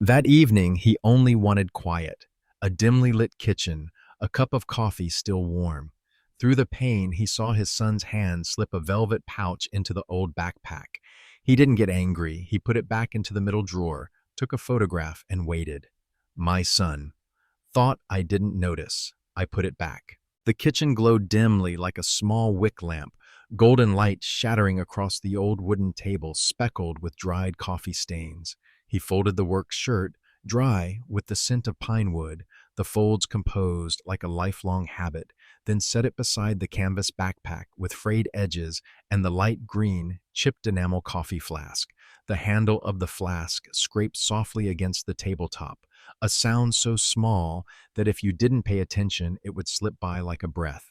That evening, he only wanted quiet, a dimly lit kitchen, a cup of coffee still warm. Through the pane, he saw his son's hand slip a velvet pouch into the old backpack. He didn't get angry. He put it back into the middle drawer, took a photograph, and waited. My son. Thought I didn't notice. I put it back. The kitchen glowed dimly like a small wick lamp, golden light shattering across the old wooden table speckled with dried coffee stains. He folded the work shirt, dry with the scent of pine wood, the folds composed like a lifelong habit, then set it beside the canvas backpack with frayed edges and the light green, chipped enamel coffee flask. The handle of the flask scraped softly against the tabletop, a sound so small that if you didn't pay attention, it would slip by like a breath.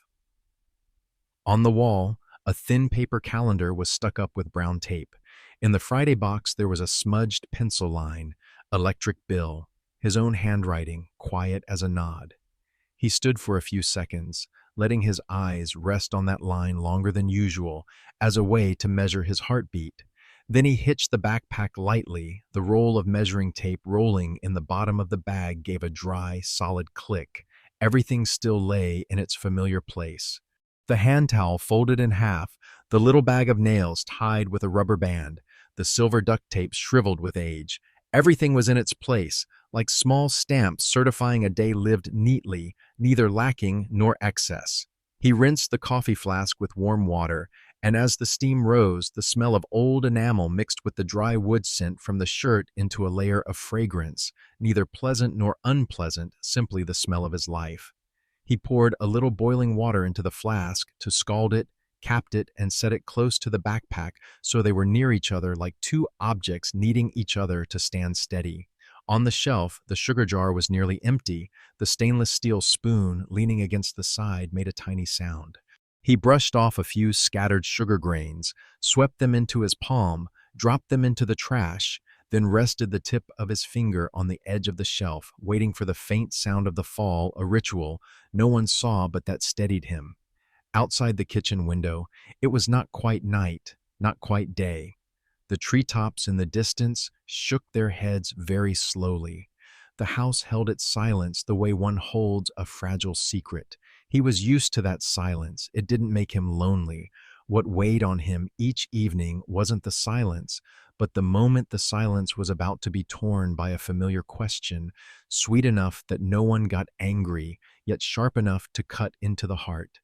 On the wall, a thin paper calendar was stuck up with brown tape. In the Friday box, there was a smudged pencil line, electric bill, his own handwriting, quiet as a nod. He stood for a few seconds, letting his eyes rest on that line longer than usual, as a way to measure his heartbeat. Then he hitched the backpack lightly. The roll of measuring tape rolling in the bottom of the bag gave a dry, solid click. Everything still lay in its familiar place. The hand towel folded in half, the little bag of nails tied with a rubber band, the silver duct tape shriveled with age. Everything was in its place, like small stamps certifying a day lived neatly, neither lacking nor excess. He rinsed the coffee flask with warm water, and as the steam rose, the smell of old enamel mixed with the dry wood scent from the shirt into a layer of fragrance, neither pleasant nor unpleasant, simply the smell of his life. He poured a little boiling water into the flask to scald it, capped it, and set it close to the backpack so they were near each other like two objects needing each other to stand steady. On the shelf, the sugar jar was nearly empty. The stainless steel spoon, leaning against the side, made a tiny sound. He brushed off a few scattered sugar grains, swept them into his palm, dropped them into the trash, then rested the tip of his finger on the edge of the shelf, waiting for the faint sound of the fall, a ritual no one saw but that steadied him. Outside the kitchen window, it was not quite night, not quite day. The treetops in the distance shook their heads very slowly. The house held its silence the way one holds a fragile secret. He was used to that silence. It didn't make him lonely. What weighed on him each evening wasn't the silence, but the moment the silence was about to be torn by a familiar question, sweet enough that no one got angry, yet sharp enough to cut into the heart.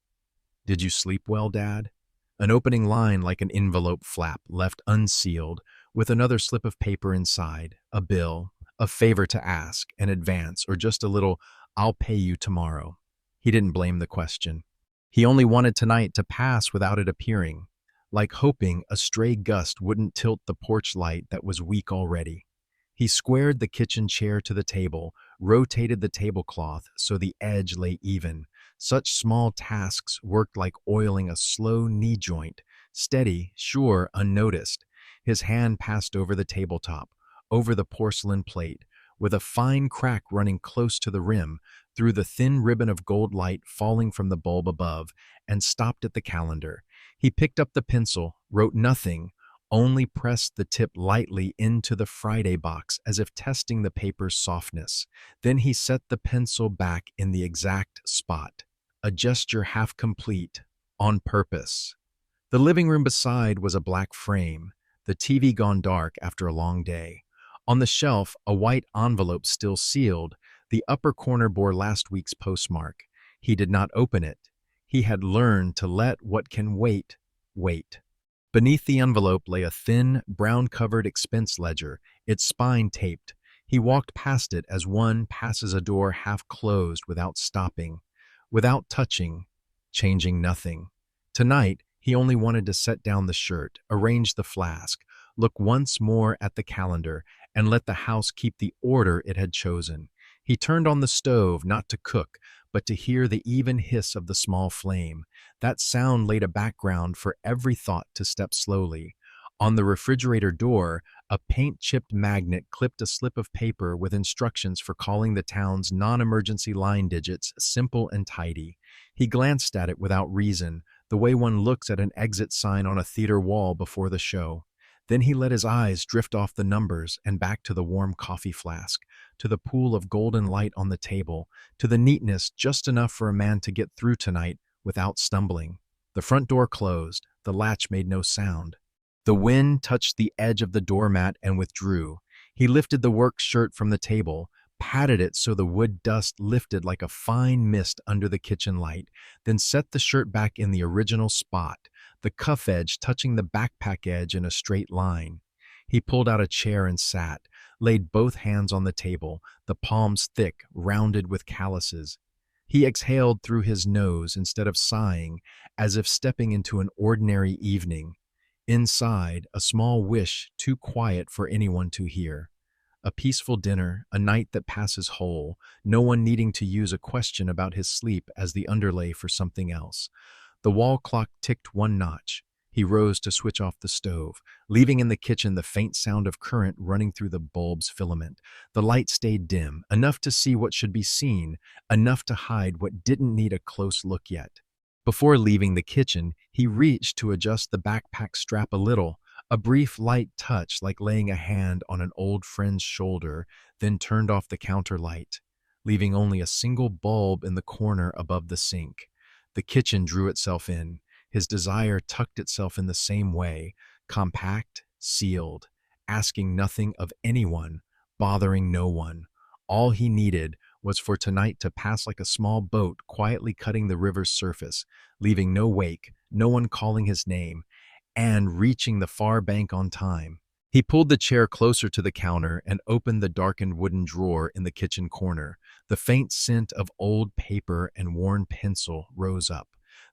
"Did you sleep well, Dad?" An opening line like an envelope flap left unsealed, with another slip of paper inside, a bill, a favor to ask, an advance, or just a little, "I'll pay you tomorrow." He didn't blame the question. He only wanted tonight to pass without it appearing, like hoping a stray gust wouldn't tilt the porch light that was weak already. He squared the kitchen chair to the table, rotated the tablecloth so the edge lay even. Such small tasks worked like oiling a slow knee joint, steady, sure, unnoticed. His hand passed over the tabletop, over the porcelain plate, with a fine crack running close to the rim, through the thin ribbon of gold light falling from the bulb above, and stopped at the calendar. He picked up the pencil, wrote nothing, only pressed the tip lightly into the Friday box as if testing the paper's softness. Then he set the pencil back in the exact spot, a gesture half complete, on purpose. The living room beside was a black frame, the TV gone dark after a long day. On the shelf, a white envelope still sealed. The upper corner bore last week's postmark. He did not open it. He had learned to let what can wait, wait. Beneath the envelope lay a thin, brown-covered expense ledger, its spine taped. He walked past it as one passes a door half closed without stopping, without touching, changing nothing. Tonight, he only wanted to set down the shirt, arrange the flask, look once more at the calendar, and let the house keep the order it had chosen. He turned on the stove, not to cook, but to hear the even hiss of the small flame. That sound laid a background for every thought to step slowly. On the refrigerator door, a paint-chipped magnet clipped a slip of paper with instructions for calling the town's non-emergency line digits, simple and tidy. He glanced at it without reason, the way one looks at an exit sign on a theater wall before the show. Then he let his eyes drift off the numbers and back to the warm coffee flask, to the pool of golden light on the table, to the neatness just enough for a man to get through tonight without stumbling. The front door closed. The latch made no sound. The wind touched the edge of the doormat and withdrew. He lifted the work shirt from the table, patted it so the wood dust lifted like a fine mist under the kitchen light, then set the shirt back in the original spot, the cuff edge touching the backpack edge in a straight line. He pulled out a chair and sat, laid both hands on the table, the palms thick, rounded with calluses. He exhaled through his nose instead of sighing, as if stepping into an ordinary evening. Inside, a small wish too quiet for anyone to hear. A peaceful dinner, a night that passes whole, no one needing to use a question about his sleep as the underlay for something else. The wall clock ticked one notch. He rose to switch off the stove, leaving in the kitchen the faint sound of current running through the bulb's filament. The light stayed dim, enough to see what should be seen, enough to hide what didn't need a close look yet. Before leaving the kitchen, he reached to adjust the backpack strap a little, a brief light touch like laying a hand on an old friend's shoulder, then turned off the counter light, leaving only a single bulb in the corner above the sink. The kitchen drew itself in. His desire tucked itself in the same way, compact, sealed, asking nothing of anyone, bothering no one. All he needed was for tonight to pass like a small boat quietly cutting the river's surface, leaving no wake, no one calling his name, and reaching the far bank on time. He pulled the chair closer to the counter and opened the darkened wooden drawer in the kitchen corner. The faint scent of old paper and worn pencil rose up.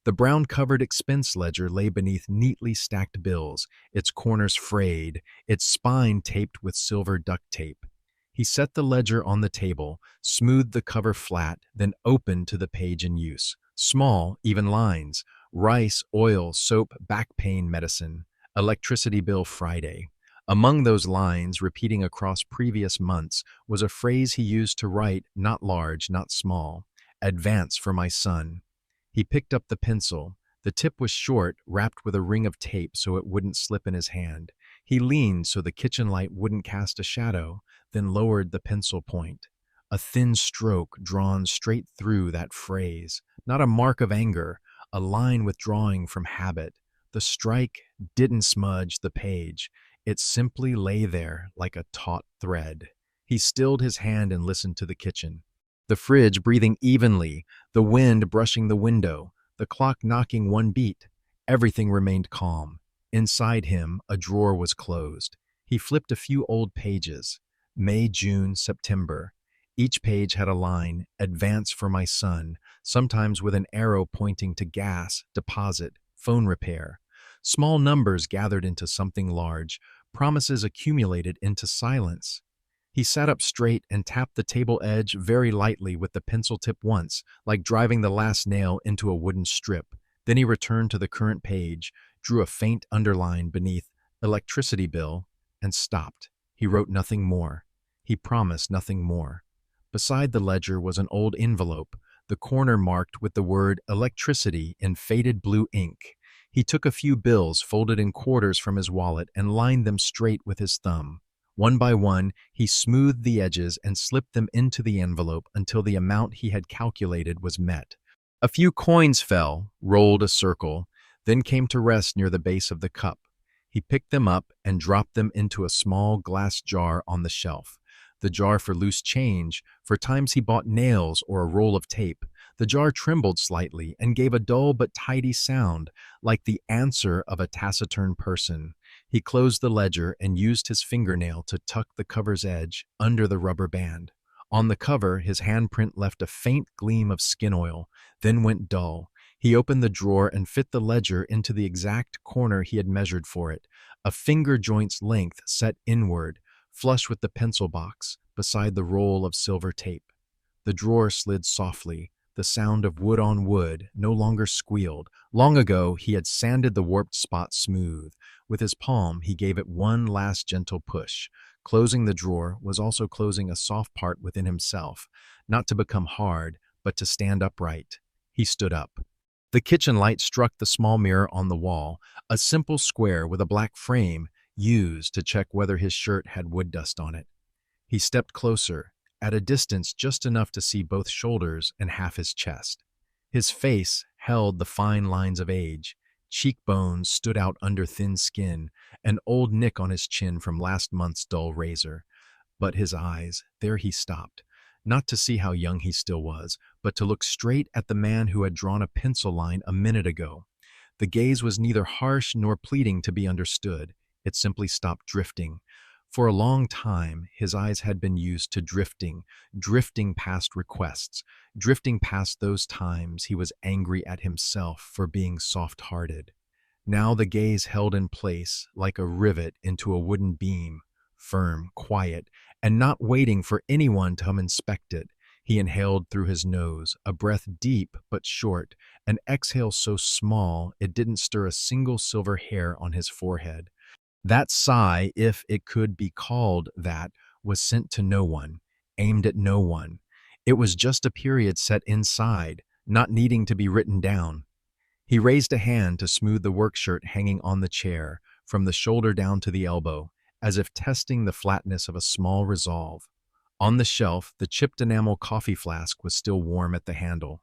The brown-covered expense ledger lay beneath neatly stacked bills, its corners frayed, its spine taped with silver duct tape. He set the ledger on the table, smoothed the cover flat, then opened to the page in use. Small, even lines: rice, oil, soap, back pain medicine, electricity bill Friday. Among those lines, repeating across previous months, was a phrase he used to write, not large, not small, "Advance for my son." He picked up the pencil. The tip was short, wrapped with a ring of tape so it wouldn't slip in his hand. He leaned so the kitchen light wouldn't cast a shadow, then lowered the pencil point. A thin stroke drawn straight through that phrase, not a mark of anger, a line withdrawing from habit. The strike didn't smudge the page. It simply lay there like a taut thread. He stilled his hand and listened to the kitchen. The fridge breathing evenly, the wind brushing the window, the clock knocking one beat. Everything remained calm. Inside him, a drawer was closed. He flipped a few old pages. May, June, September. Each page had a line, "Advance for my son," sometimes with an arrow pointing to gas, deposit, phone repair. Small numbers gathered into something large, promises accumulated into silence. He sat up straight and tapped the table edge very lightly with the pencil tip once, like driving the last nail into a wooden strip. Then he returned to the current page, drew a faint underline beneath "electricity bill," and stopped. He wrote nothing more. He promised nothing more. Beside the ledger was an old envelope, the corner marked with the word "electricity" in faded blue ink. He took a few bills folded in quarters from his wallet and lined them straight with his thumb. One by one, he smoothed the edges and slipped them into the envelope until the amount he had calculated was met. A few coins fell, rolled a circle, then came to rest near the base of the cup. He picked them up and dropped them into a small glass jar on the shelf. The jar for loose change, for times he bought nails or a roll of tape. The jar trembled slightly and gave a dull but tidy sound, like the answer of a taciturn person. He closed the ledger and used his fingernail to tuck the cover's edge under the rubber band. On the cover, his handprint left a faint gleam of skin oil, then went dull. He opened the drawer and fit the ledger into the exact corner he had measured for it, a finger joint's length set inward, flush with the pencil box, beside the roll of silver tape. The drawer slid softly. The sound of wood on wood no longer squealed. Long ago, he had sanded the warped spot smooth. With his palm, he gave it one last gentle push. Closing the drawer was also closing a soft part within himself, not to become hard, but to stand upright. He stood up. The kitchen light struck the small mirror on the wall, a simple square with a black frame, use to check whether his shirt had wood dust on it. He stepped closer, at a distance just enough to see both shoulders and half his chest. His face held the fine lines of age. Cheekbones stood out under thin skin, an old nick on his chin from last month's dull razor. But his eyes, there he stopped, not to see how young he still was, but to look straight at the man who had drawn a pencil line a minute ago. The gaze was neither harsh nor pleading to be understood. It simply stopped drifting. For a long time, his eyes had been used to drifting past requests, drifting past those times he was angry at himself for being soft-hearted. Now the gaze held in place like a rivet into a wooden beam, firm, quiet, and not waiting for anyone to come inspect it. He inhaled through his nose, a breath deep but short, an exhale so small it didn't stir a single silver hair on his forehead. That sigh, if it could be called that, was sent to no one, aimed at no one. It was just a period set inside, not needing to be written down. He raised a hand to smooth the work shirt hanging on the chair, from the shoulder down to the elbow, as if testing the flatness of a small resolve. On the shelf, the chipped enamel coffee flask was still warm at the handle.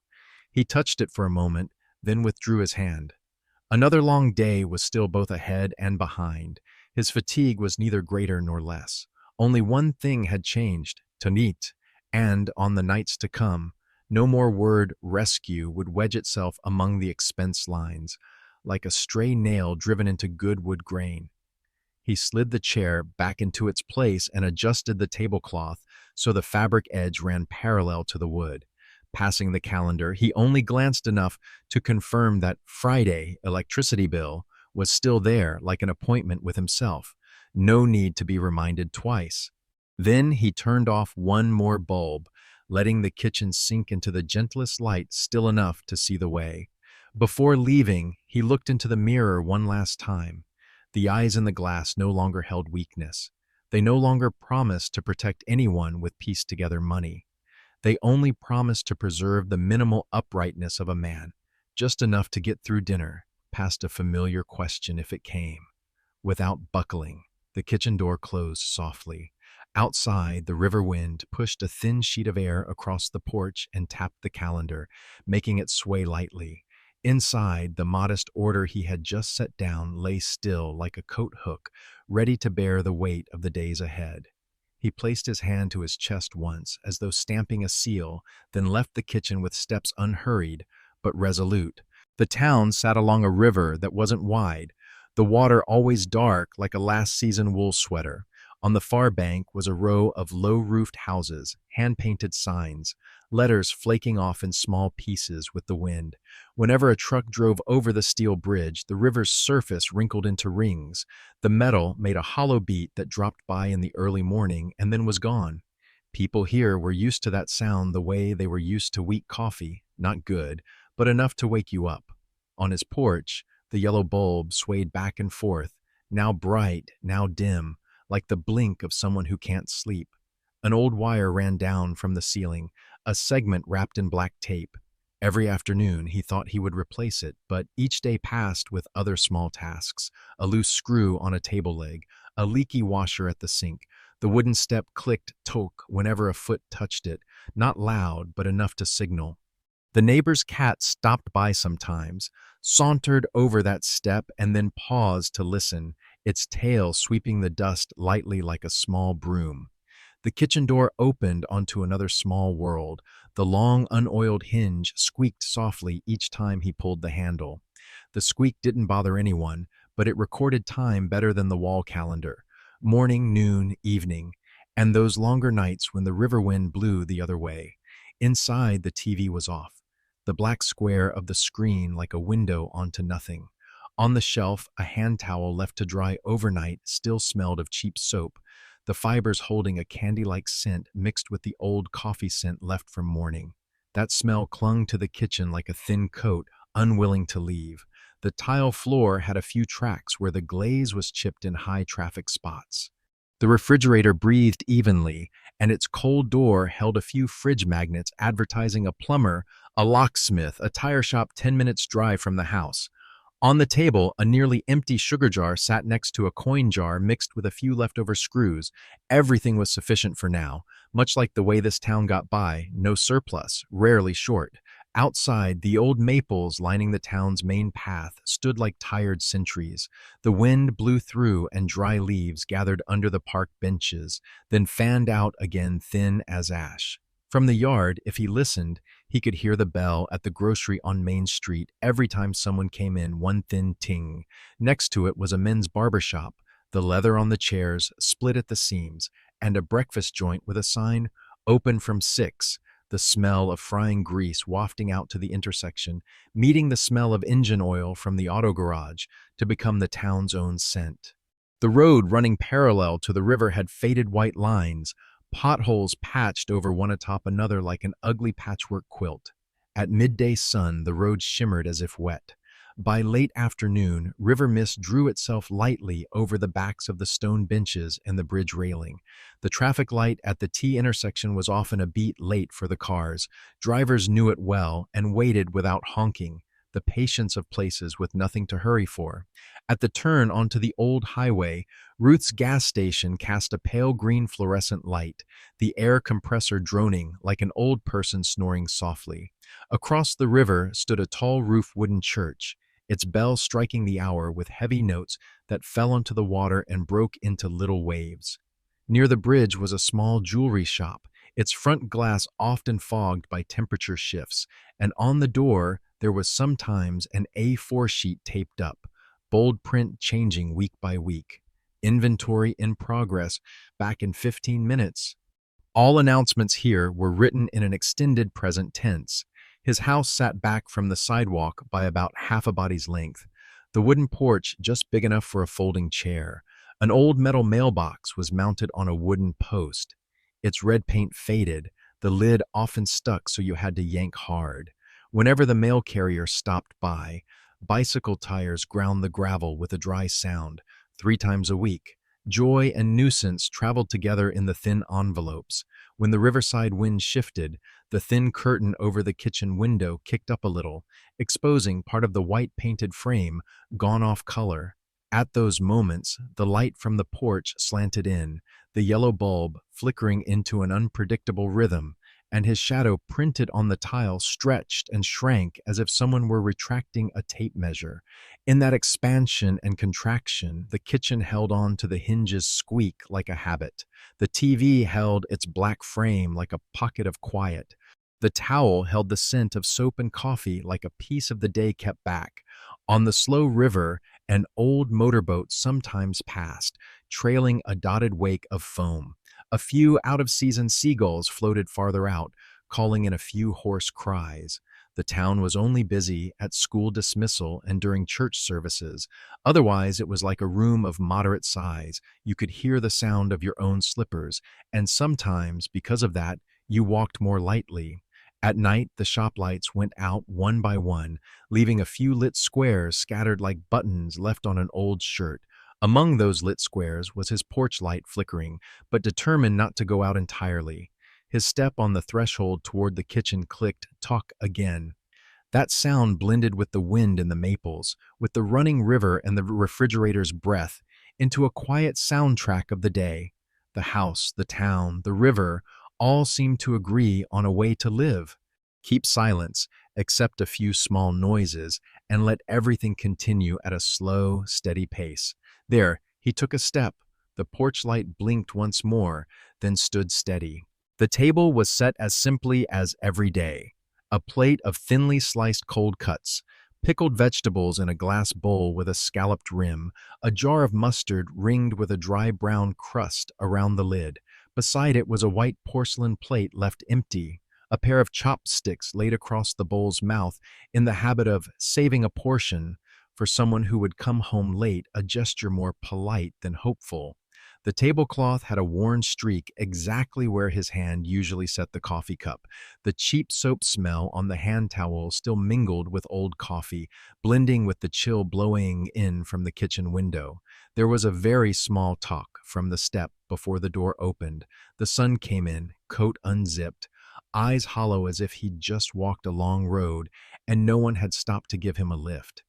He touched it for a moment, then withdrew his hand. Another long day was still both ahead and behind. His fatigue was neither greater nor less. Only one thing had changed, Tanit, and, on the nights to come, no more word rescue would wedge itself among the expense lines, like a stray nail driven into good wood grain. He slid the chair back into its place and adjusted the tablecloth so the fabric edge ran parallel to the wood. Passing the calendar, he only glanced enough to confirm that Friday electricity bill was still there, like an appointment with himself. No need to be reminded twice. Then he turned off one more bulb, letting the kitchen sink into the gentlest light still enough to see the way. Before leaving, he looked into the mirror one last time. The eyes in the glass no longer held weakness. They no longer promised to protect anyone with pieced-together money. They only promised to preserve the minimal uprightness of a man, just enough to get through dinner, past a familiar question if it came. Without buckling, the kitchen door closed softly. Outside, the river wind pushed a thin sheet of air across the porch and tapped the calendar, making it sway lightly. Inside, the modest order he had just set down lay still like a coat hook, ready to bear the weight of the days ahead. He placed his hand to his chest once, as though stamping a seal, then left the kitchen with steps unhurried, but resolute. The town sat along a river that wasn't wide, the water always dark like a last-season wool sweater. On the far bank was a row of low-roofed houses, hand-painted signs, letters flaking off in small pieces with the wind. Whenever a truck drove over the steel bridge, the river's surface wrinkled into rings. The metal made a hollow beat that dropped by in the early morning and then was gone. People here were used to that sound the way they were used to weak coffee, not good, but enough to wake you up. On his porch, the yellow bulb swayed back and forth, now bright, now dim, like the blink of someone who can't sleep. An old wire ran down from the ceiling, a segment wrapped in black tape. Every afternoon he thought he would replace it, but each day passed with other small tasks: a loose screw on a table leg, a leaky washer at the sink. The wooden step clicked toke whenever a foot touched it, not loud, but enough to signal. The neighbor's cat stopped by sometimes, sauntered over that step, and then paused to listen, its tail sweeping the dust lightly like a small broom. The kitchen door opened onto another small world. The long, unoiled hinge squeaked softly each time he pulled the handle. The squeak didn't bother anyone, but it recorded time better than the wall calendar. Morning, noon, evening, and those longer nights when the river wind blew the other way. Inside, the TV was off, the black square of the screen like a window onto nothing. On the shelf, a hand towel left to dry overnight still smelled of cheap soap, the fibers holding a candy-like scent mixed with the old coffee scent left from morning. That smell clung to the kitchen like a thin coat, unwilling to leave. The tile floor had a few tracks where the glaze was chipped in high-traffic spots. The refrigerator breathed evenly, and its cold door held a few fridge magnets advertising a plumber, a locksmith, a tire shop 10 minutes drive from the house. On the table, a nearly empty sugar jar sat next to a coin jar mixed with a few leftover screws. Everything was sufficient for now, much like the way this town got by, no surplus, rarely short. Outside, the old maples lining the town's main path stood like tired sentries. The wind blew through and dry leaves gathered under the park benches, then fanned out again thin as ash. From the yard, if he listened, he could hear the bell at the grocery on Main Street every time someone came in, one thin ting. Next to it was a men's barber shop, the leather on the chairs split at the seams, and a breakfast joint with a sign, "Open from 6." The smell of frying grease wafting out to the intersection, meeting the smell of engine oil from the auto garage to become the town's own scent. The road running parallel to the river had faded white lines, potholes patched over one atop another like an ugly patchwork quilt. At midday sun, the road shimmered as if wet. By late afternoon, river mist drew itself lightly over the backs of the stone benches and the bridge railing. The traffic light at the T intersection was often a beat late for the cars. Drivers knew it well and waited without honking, the patience of places with nothing to hurry for. At the turn onto the old highway, Ruth's gas station cast a pale green fluorescent light, the air compressor droning like an old person snoring softly. Across the river stood a tall roof wooden church, its bell striking the hour with heavy notes that fell onto the water and broke into little waves. Near the bridge was a small jewelry shop, its front glass often fogged by temperature shifts, and on the door there was sometimes an A4 sheet taped up, bold print changing week by week. Inventory in progress, back in 15 minutes. All announcements here were written in an extended present tense. His house sat back from the sidewalk by about half a body's length, the wooden porch just big enough for a folding chair. An old metal mailbox was mounted on a wooden post. Its red paint faded, the lid often stuck so you had to yank hard. Whenever the mail carrier stopped by, bicycle tires ground the gravel with a dry sound. 3 times a week, joy and nuisance traveled together in the thin envelopes. When the riverside wind shifted, the thin curtain over the kitchen window kicked up a little, exposing part of the white painted frame, gone off color. At those moments, the light from the porch slanted in, the yellow bulb flickering into an unpredictable rhythm, and his shadow printed on the tile stretched and shrank as if someone were retracting a tape measure. In that expansion and contraction, the kitchen held on to the hinges' squeak like a habit. The TV held its black frame like a pocket of quiet. The towel held the scent of soap and coffee like a piece of the day kept back. On the slow river, an old motorboat sometimes passed, trailing a dotted wake of foam. A few out-of-season seagulls floated farther out, calling in a few hoarse cries. The town was only busy at school dismissal and during church services. Otherwise, it was like a room of moderate size. You could hear the sound of your own slippers, and sometimes, because of that, you walked more lightly. At night, the shop lights went out one by one, leaving a few lit squares scattered like buttons left on an old shirt. Among those lit squares was his porch light flickering, but determined not to go out entirely. His step on the threshold toward the kitchen clicked, "Talk again." That sound blended with the wind in the maples, with the running river and the refrigerator's breath, into a quiet soundtrack of the day. The house, the town, the river, all seemed to agree on a way to live. Keep silence, accept a few small noises, and let everything continue at a slow, steady pace. There, he took a step. The porch light blinked once more, then stood steady. The table was set as simply as every day. A plate of thinly sliced cold cuts, pickled vegetables in a glass bowl with a scalloped rim, a jar of mustard ringed with a dry brown crust around the lid. Beside it was a white porcelain plate left empty, a pair of chopsticks laid across the bowl's mouth in the habit of saving a portion for someone who would come home late, a gesture more polite than hopeful. The tablecloth had a worn streak exactly where his hand usually set the coffee cup. The cheap soap smell on the hand towel still mingled with old coffee, blending with the chill blowing in from the kitchen window. There was a very small talk from the step before the door opened. The son came in, coat unzipped, eyes hollow as if he'd just walked a long road and no one had stopped to give him a lift.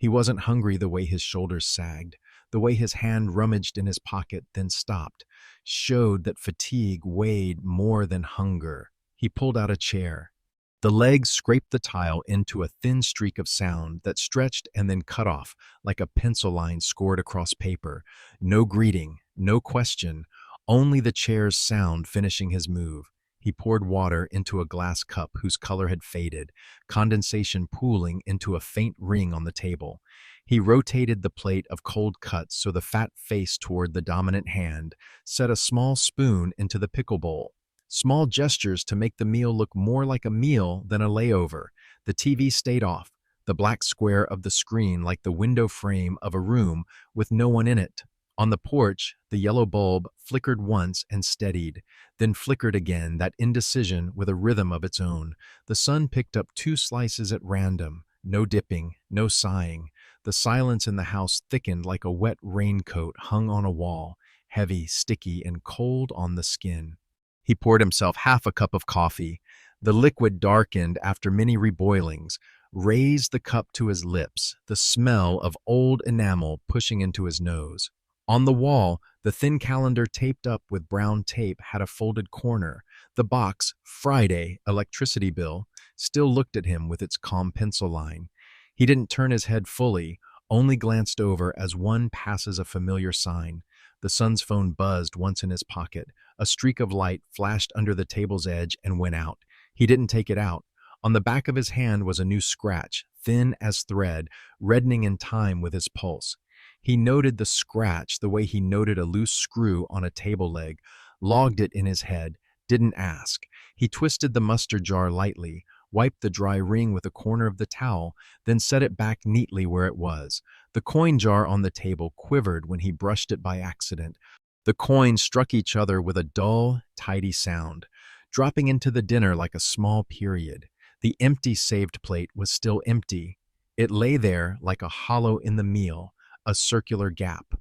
He wasn't hungry the way his shoulders sagged. The way his hand rummaged in his pocket, then stopped, showed that fatigue weighed more than hunger. He pulled out a chair. The legs scraped the tile into a thin streak of sound that stretched and then cut off like a pencil line scored across paper. No greeting, no question, only the chair's sound finishing his move. He poured water into a glass cup whose color had faded, condensation pooling into a faint ring on the table. He rotated the plate of cold cuts so the fat faced toward the dominant hand, set a small spoon into the pickle bowl. Small gestures to make the meal look more like a meal than a layover. The TV stayed off, the black square of the screen like the window frame of a room with no one in it. On the porch, the yellow bulb flickered once and steadied, then flickered again, that indecision with a rhythm of its own. The sun picked up 2 slices at random, no dipping, no sighing. The silence in the house thickened like a wet raincoat hung on a wall, heavy, sticky, and cold on the skin. He poured himself half a cup of coffee. The liquid darkened after many reboilings, raised the cup to his lips, the smell of old enamel pushing into his nose. On the wall, the thin calendar taped up with brown tape had a folded corner. The box, Friday, electricity bill, still looked at him with its calm pencil line. He didn't turn his head fully, only glanced over as one passes a familiar sign. The son's phone buzzed once in his pocket. A streak of light flashed under the table's edge and went out. He didn't take it out. On the back of his hand was a new scratch, thin as thread, reddening in time with his pulse. He noted the scratch the way he noted a loose screw on a table leg, logged it in his head, didn't ask. He twisted the mustard jar lightly, wiped the dry ring with a corner of the towel, then set it back neatly where it was. The coin jar on the table quivered when he brushed it by accident. The coins struck each other with a dull, tidy sound, dropping into the dinner like a small period. The empty saved plate was still empty. It lay there like a hollow in the meal, a circular gap.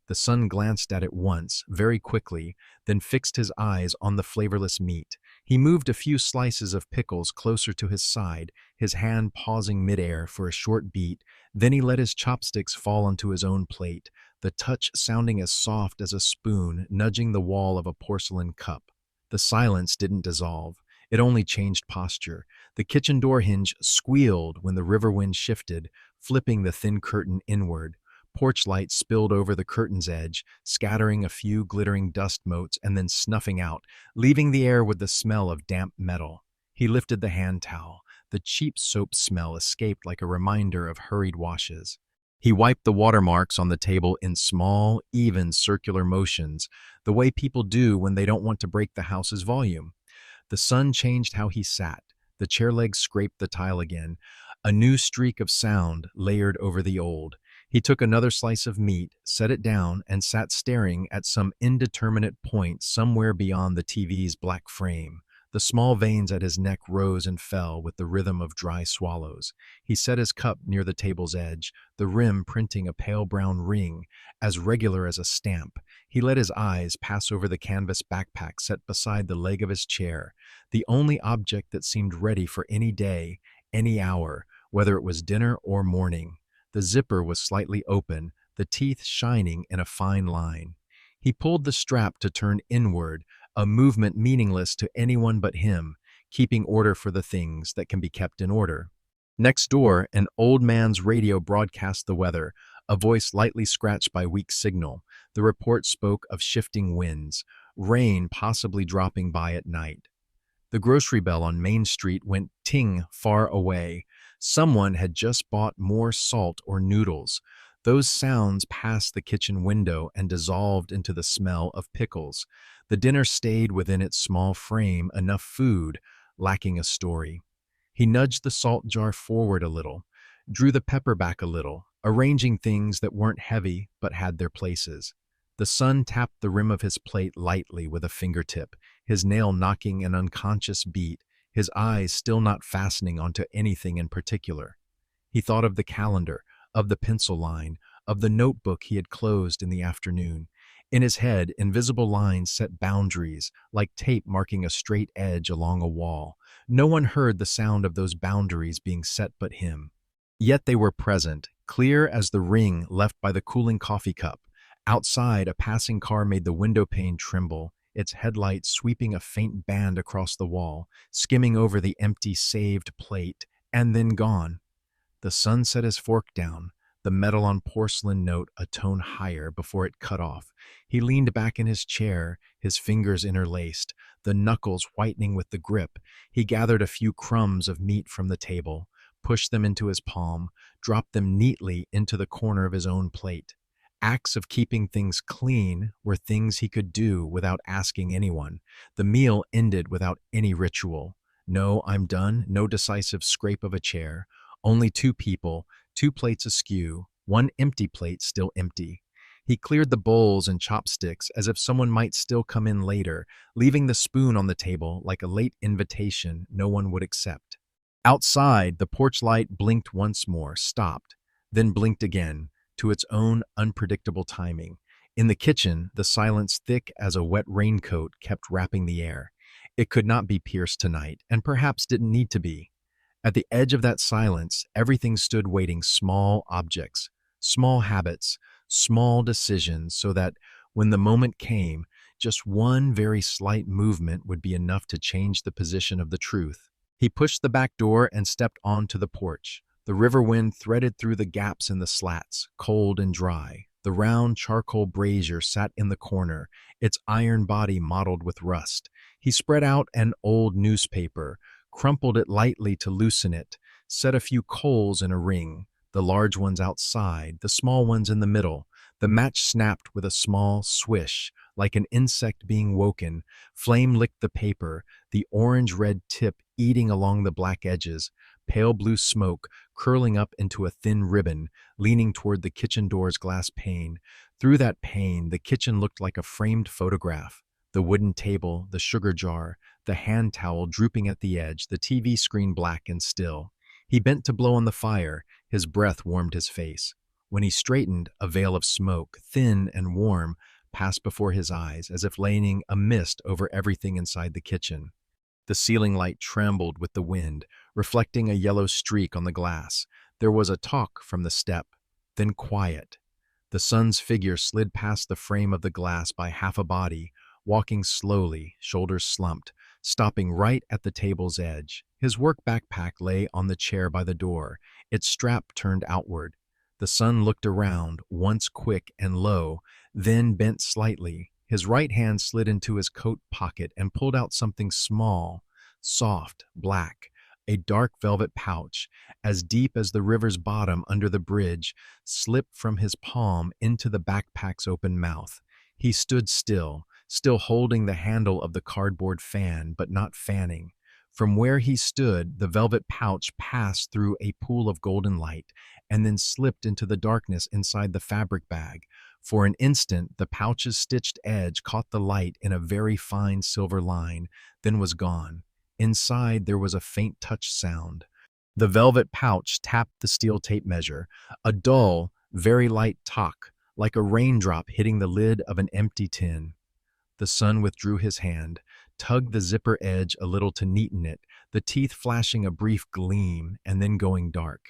The son glanced at it once, very quickly, then fixed his eyes on the flavorless meat. He moved a few slices of pickles closer to his side, his hand pausing midair for a short beat. Then he let his chopsticks fall onto his own plate, the touch sounding as soft as a spoon nudging the wall of a porcelain cup. The silence didn't dissolve. It only changed posture. The kitchen door hinge squealed when the river wind shifted, flipping the thin curtain inward. Porch light spilled over the curtain's edge, scattering a few glittering dust motes and then snuffing out, leaving the air with the smell of damp metal. He lifted the hand towel. The cheap soap smell escaped like a reminder of hurried washes. He wiped the watermarks on the table in small, even circular motions, the way people do when they don't want to break the house's volume. The sun changed how he sat. The chair legs scraped the tile again. A new streak of sound layered over the old. He took another slice of meat, set it down, and sat staring at some indeterminate point somewhere beyond the TV's black frame. The small veins at his neck rose and fell with the rhythm of dry swallows. He set his cup near the table's edge, the rim printing a pale brown ring, as regular as a stamp. He let his eyes pass over the canvas backpack set beside the leg of his chair, the only object that seemed ready for any day, any hour, whether it was dinner or morning. The zipper was slightly open, the teeth shining in a fine line. He pulled the strap to turn inward, a movement meaningless to anyone but him, keeping order for the things that can be kept in order. Next door, an old man's radio broadcast the weather, a voice lightly scratched by weak signal. The report spoke of shifting winds, rain possibly dropping by at night. The grocery bell on Main Street went ting far away. Someone had just bought more salt or noodles. Those sounds passed the kitchen window and dissolved into the smell of pickles. The dinner stayed within its small frame, enough food, lacking a story. He nudged the salt jar forward a little, drew the pepper back a little, arranging things that weren't heavy but had their places. The sun tapped the rim of his plate lightly with a fingertip, his nail knocking an unconscious beat, his eyes still not fastening onto anything in particular. He thought of the calendar, of the pencil line, of the notebook he had closed in the afternoon. In his head, invisible lines set boundaries, like tape marking a straight edge along a wall. No one heard the sound of those boundaries being set but him. Yet they were present, clear as the ring left by the cooling coffee cup. Outside, a passing car made the window pane tremble, its headlights sweeping a faint band across the wall, skimming over the empty saved plate, and then gone. The sun set his fork down, the metal on porcelain note a tone higher before it cut off. He leaned back in his chair, his fingers interlaced, the knuckles whitening with the grip. He gathered a few crumbs of meat from the table, pushed them into his palm, dropped them neatly into the corner of his own plate. Acts of keeping things clean were things he could do without asking anyone. The meal ended without any ritual. No, I'm done, no decisive scrape of a chair. Only two people, two plates askew, one empty plate still empty. He cleared the bowls and chopsticks as if someone might still come in later, leaving the spoon on the table like a late invitation no one would accept. Outside, the porch light blinked once more, stopped, then blinked again, to its own unpredictable timing. In the kitchen, the silence thick as a wet raincoat kept wrapping the air. It could not be pierced tonight, and perhaps didn't need to be. At the edge of that silence, everything stood waiting, small objects, small habits, small decisions, so that when the moment came, just one very slight movement would be enough to change the position of the truth. He pushed the back door and stepped onto the porch. The river wind threaded through the gaps in the slats, cold and dry. The round charcoal brazier sat in the corner, its iron body mottled with rust. He spread out an old newspaper, crumpled it lightly to loosen it, set a few coals in a ring, the large ones outside, the small ones in the middle. The match snapped with a small swish, like an insect being woken. Flame licked the paper, the orange-red tip eating along the black edges, pale blue smoke curling up into a thin ribbon, leaning toward the kitchen door's glass pane. Through that pane, the kitchen looked like a framed photograph. The wooden table, the sugar jar, the hand towel drooping at the edge, the TV screen black and still. He bent to blow on the fire, his breath warmed his face. When he straightened, a veil of smoke, thin and warm, passed before his eyes, as if laying a mist over everything inside the kitchen. The ceiling light trembled with the wind, reflecting a yellow streak on the glass. There was a talk from the step, then quiet. The son's figure slid past the frame of the glass by half a body, walking slowly, shoulders slumped, stopping right at the table's edge. His work backpack lay on the chair by the door, its strap turned outward. The son looked around, once quick and low, then bent slightly. His right hand slid into his coat pocket and pulled out something small, soft, black, a dark velvet pouch, as deep as the river's bottom under the bridge, slipped from his palm into the backpack's open mouth. He stood still holding the handle of the cardboard fan, but not fanning. From where he stood, the velvet pouch passed through a pool of golden light and then slipped into the darkness inside the fabric bag. For an instant, the pouch's stitched edge caught the light in a very fine silver line, then was gone. Inside, there was a faint touch sound. The velvet pouch tapped the steel tape measure, a dull, very light talk, like a raindrop hitting the lid of an empty tin. The son withdrew his hand, tugged the zipper edge a little to neaten it, the teeth flashing a brief gleam and then going dark.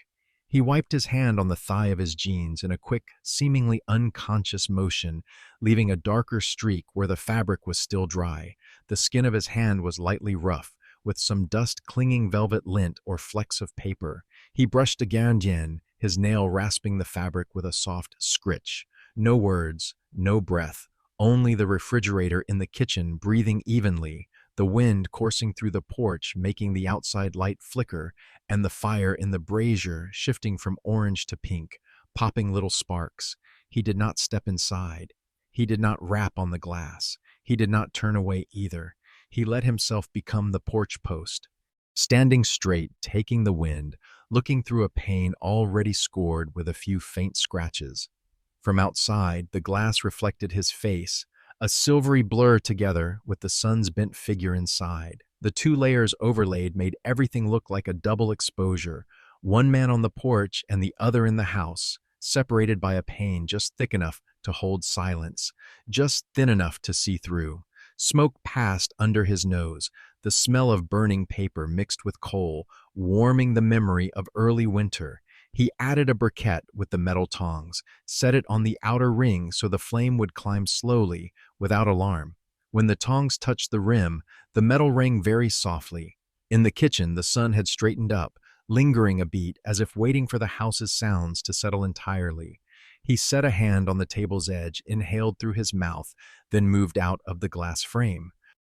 He wiped his hand on the thigh of his jeans in a quick, seemingly unconscious motion, leaving a darker streak where the fabric was still dry. The skin of his hand was lightly rough, with some dust-clinging velvet lint or flecks of paper. He brushed again, his nail rasping the fabric with a soft scritch. No words, no breath. Only the refrigerator in the kitchen breathing evenly, the wind coursing through the porch making the outside light flicker, and the fire in the brazier shifting from orange to pink, popping little sparks. He did not step inside. He did not rap on the glass. He did not turn away either. He let himself become the porch post. Standing straight, taking the wind, looking through a pane already scored with a few faint scratches. From outside, the glass reflected his face, a silvery blur together with the sun's bent figure inside. The two layers overlaid made everything look like a double exposure, one man on the porch and the other in the house, separated by a pane just thick enough to hold silence, just thin enough to see through. Smoke passed under his nose, the smell of burning paper mixed with coal, warming the memory of early winter. He added a briquette with the metal tongs, set it on the outer ring so the flame would climb slowly, without alarm. When the tongs touched the rim, the metal rang very softly. In the kitchen, the sun had straightened up, lingering a beat as if waiting for the house's sounds to settle entirely. He set a hand on the table's edge, inhaled through his mouth, then moved out of the glass frame.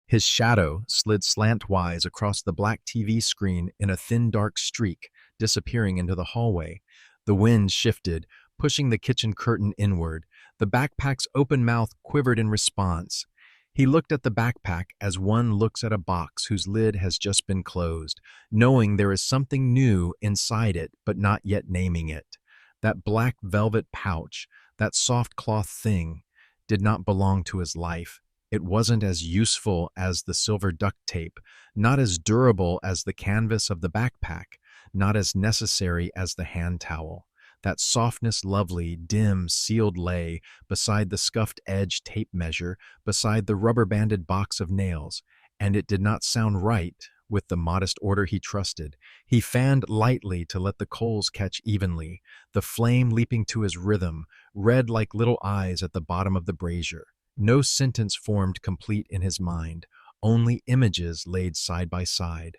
His shadow slid slantwise across the black TV screen in a thin dark streak, disappearing into the hallway. The wind shifted, pushing the kitchen curtain inward. The backpack's open mouth quivered in response. He looked at the backpack as one looks at a box whose lid has just been closed, knowing there is something new inside it but not yet naming it. That black velvet pouch, that soft cloth thing, did not belong to his life. It wasn't as useful as the silver duct tape, not as durable as the canvas of the backpack, not as necessary as the hand towel. That softness lovely, dim, sealed lay beside the scuffed-edge tape measure, beside the rubber-banded box of nails, and it did not sound right with the modest order he trusted. He fanned lightly to let the coals catch evenly, the flame leaping to his rhythm, red like little eyes at the bottom of the brazier. No sentence formed complete in his mind, only images laid side by side.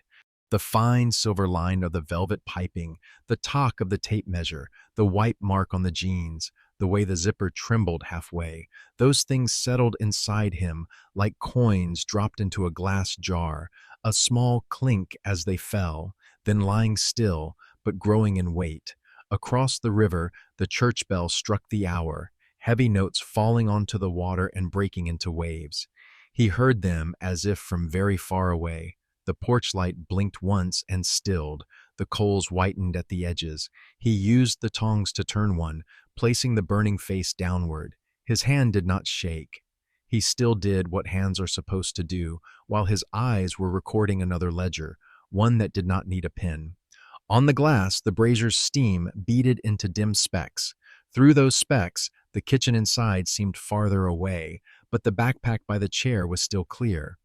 The fine silver line of the velvet piping, the talk of the tape measure, the wipe mark on the jeans, the way the zipper trembled halfway, those things settled inside him like coins dropped into a glass jar, a small clink as they fell, then lying still, but growing in weight. Across the river, the church bell struck the hour, heavy notes falling onto the water and breaking into waves. He heard them as if from very far away. The porch light blinked once and stilled. The coals whitened at the edges. He used the tongs to turn one, placing the burning face downward. His hand did not shake. He still did what hands are supposed to do, while his eyes were recording another ledger, one that did not need a pen. On the glass, the brazier's steam beaded into dim specks. Through those specks, the kitchen inside seemed farther away, but the backpack by the chair was still clear.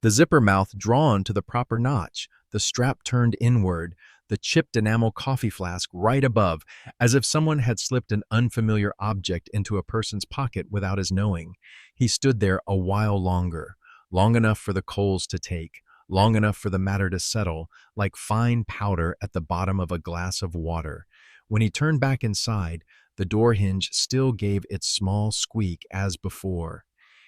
The zipper mouth drawn to the proper notch, the strap turned inward, the chipped enamel coffee flask right above, as if someone had slipped an unfamiliar object into a person's pocket without his knowing. He stood there a while longer, long enough for the coals to take, long enough for the matter to settle, like fine powder at the bottom of a glass of water. When he turned back inside, the door hinge still gave its small squeak as before.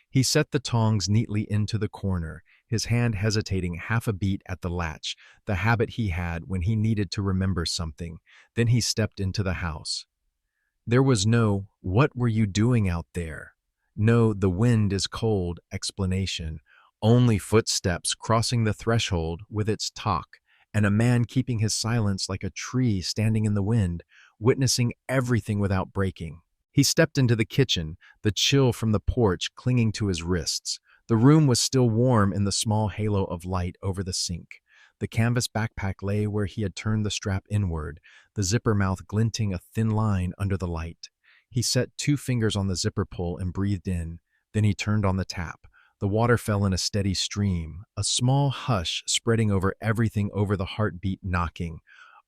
He set the tongs neatly into the corner, his hand hesitating half a beat at the latch, the habit he had when he needed to remember something. Then he stepped into the house. There was no, "What were you doing out there?" No, "The wind is cold" explanation. Only footsteps crossing the threshold with its talk, and a man keeping his silence like a tree standing in the wind, witnessing everything without breaking. He stepped into the kitchen, the chill from the porch clinging to his wrists. The room was still warm in the small halo of light over the sink. The canvas backpack lay where he had turned the strap inward, the zipper mouth glinting a thin line under the light. He set 2 fingers on the zipper pull and breathed in. Then he turned on the tap. The water fell in a steady stream, a small hush spreading over everything, over the heartbeat knocking,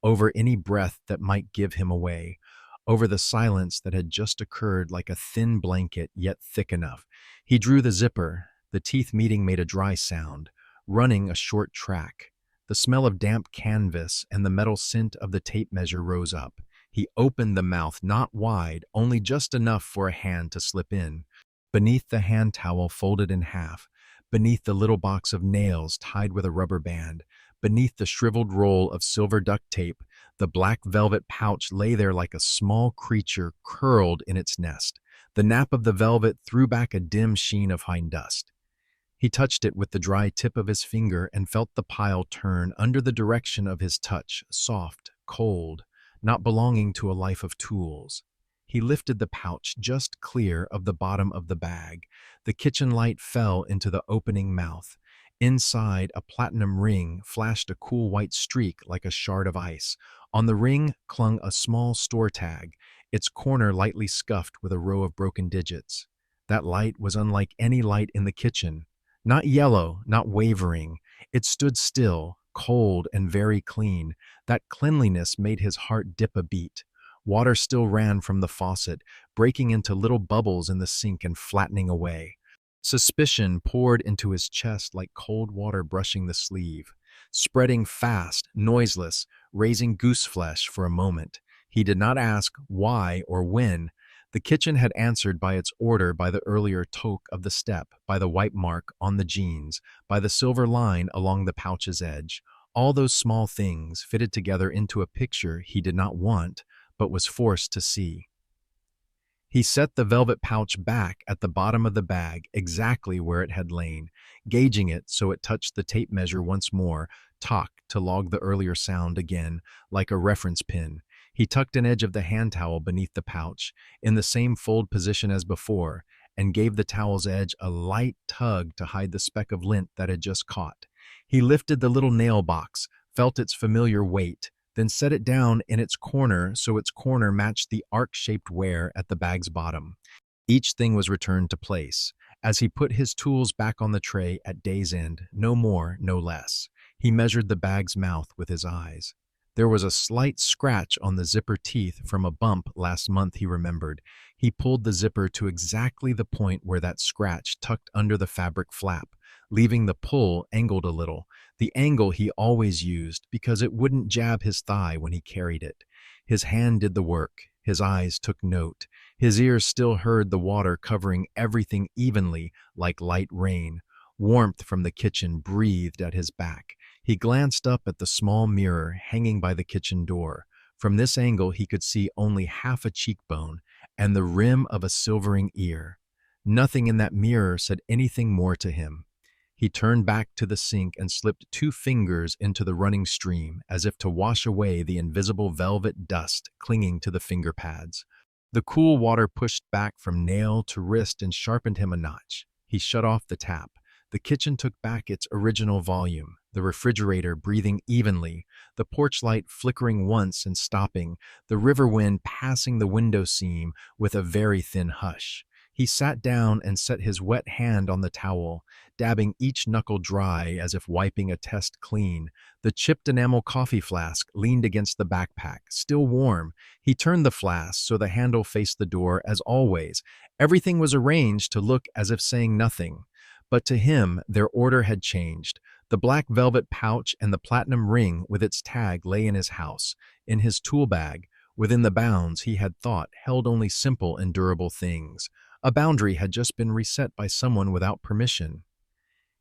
over any breath that might give him away, over the silence that had just occurred like a thin blanket yet thick enough. He drew the zipper. The teeth meeting made a dry sound, running a short track. The smell of damp canvas and the metal scent of the tape measure rose up. He opened the mouth not wide, only just enough for a hand to slip in. Beneath the hand towel folded in half, beneath the little box of nails tied with a rubber band, beneath the shriveled roll of silver duct tape, the black velvet pouch lay there like a small creature curled in its nest. The nap of the velvet threw back a dim sheen of fine dust. He touched it with the dry tip of his finger and felt the pile turn under the direction of his touch, soft, cold, not belonging to a life of tools. He lifted the pouch just clear of the bottom of the bag. The kitchen light fell into the opening mouth. Inside, a platinum ring flashed a cool white streak like a shard of ice. On the ring clung a small store tag, its corner lightly scuffed with a row of broken digits. That light was unlike any light in the kitchen. Not yellow, not wavering. It stood still, cold and very clean. That cleanliness made his heart dip a beat. Water still ran from the faucet, breaking into little bubbles in the sink and flattening away. Suspicion poured into his chest like cold water brushing the sleeve, spreading fast, noiseless, raising goose flesh for a moment. He did not ask why or when. The kitchen had answered by its order, by the earlier toque of the step, by the white mark on the jeans, by the silver line along the pouch's edge. All those small things fitted together into a picture he did not want, but was forced to see. He set the velvet pouch back at the bottom of the bag, exactly where it had lain, gauging it so it touched the tape measure once more, tock to log the earlier sound again, like a reference pin. He tucked an edge of the hand towel beneath the pouch, in the same fold position as before, and gave the towel's edge a light tug to hide the speck of lint that had just caught. He lifted the little nail box, felt its familiar weight, then set it down in its corner so its corner matched the arc-shaped wear at the bag's bottom. Each thing was returned to place. As he put his tools back on the tray at day's end, no more, no less, he measured the bag's mouth with his eyes. There was a slight scratch on the zipper teeth from a bump last month, he remembered. He pulled the zipper to exactly the point where that scratch tucked under the fabric flap, leaving the pull angled a little, the angle he always used because it wouldn't jab his thigh when he carried it. His hand did the work, his eyes took note, his ears still heard the water covering everything evenly like light rain. Warmth from the kitchen breathed at his back. He glanced up at the small mirror hanging by the kitchen door. From this angle he could see only half a cheekbone and the rim of a silvering ear. Nothing in that mirror said anything more to him. He turned back to the sink and slipped 2 fingers into the running stream, as if to wash away the invisible velvet dust clinging to the finger pads. The cool water pushed back from nail to wrist and sharpened him a notch. He shut off the tap. The kitchen took back its original volume, the refrigerator breathing evenly, the porch light flickering once and stopping, the river wind passing the window seam with a very thin hush. He sat down and set his wet hand on the towel, dabbing each knuckle dry as if wiping a test clean. The chipped enamel coffee flask leaned against the backpack, still warm. He turned the flask so the handle faced the door as always. Everything was arranged to look as if saying nothing. But to him, their order had changed. The black velvet pouch and the platinum ring with its tag lay in his house, in his tool bag, within the bounds he had thought held only simple and durable things. A boundary had just been reset by someone without permission.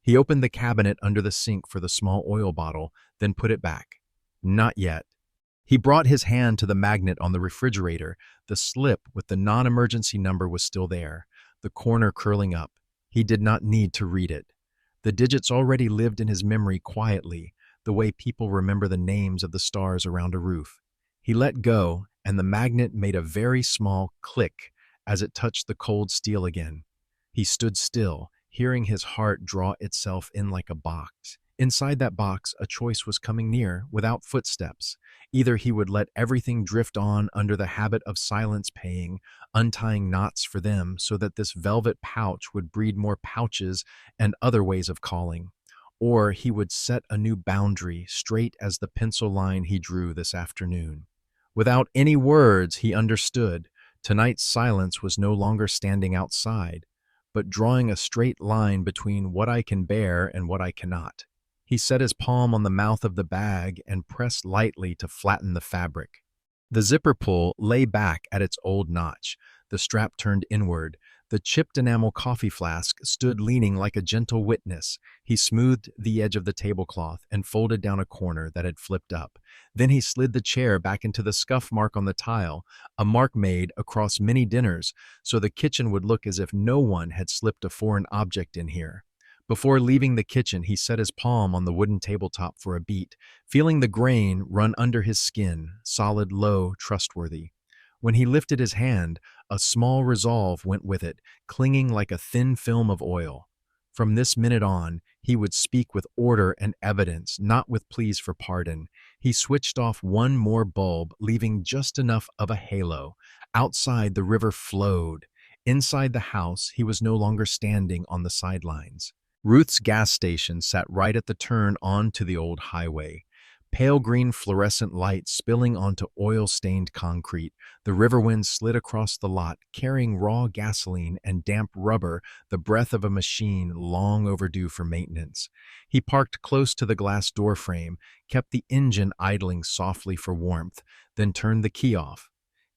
He opened the cabinet under the sink for the small oil bottle, then put it back. Not yet. He brought his hand to the magnet on the refrigerator. The slip with the non-emergency number was still there, the corner curling up. He did not need to read it. The digits already lived in his memory quietly, the way people remember the names of the stars around a roof. He let go, and the magnet made a very small click as it touched the cold steel again. He stood still, hearing his heart draw itself in like a box. Inside that box, a choice was coming near, without footsteps. Either he would let everything drift on under the habit of silence paying, untying knots for them so that this velvet pouch would breed more pouches and other ways of calling, or he would set a new boundary, straight as the pencil line he drew this afternoon. Without any words, he understood. Tonight's silence was no longer standing outside, but drawing a straight line between what I can bear and what I cannot. He set his palm on the mouth of the bag and pressed lightly to flatten the fabric. The zipper pull lay back at its old notch, the strap turned inward. The chipped enamel coffee flask stood leaning like a gentle witness. He smoothed the edge of the tablecloth and folded down a corner that had flipped up. Then he slid the chair back into the scuff mark on the tile, a mark made across many dinners, so the kitchen would look as if no one had slipped a foreign object in here. Before leaving the kitchen, he set his palm on the wooden tabletop for a beat, feeling the grain run under his skin, solid, low, trustworthy. When he lifted his hand, a small resolve went with it, clinging like a thin film of oil. From this minute on, he would speak with order and evidence, not with pleas for pardon. He switched off one more bulb, leaving just enough of a halo. Outside, the river flowed. Inside the house, he was no longer standing on the sidelines. Ruth's gas station sat right at the turn onto the old highway. Pale green fluorescent light spilling onto oil-stained concrete. The river wind slid across the lot, carrying raw gasoline and damp rubber, the breath of a machine long overdue for maintenance. He parked close to the glass doorframe, kept the engine idling softly for warmth, then turned the key off.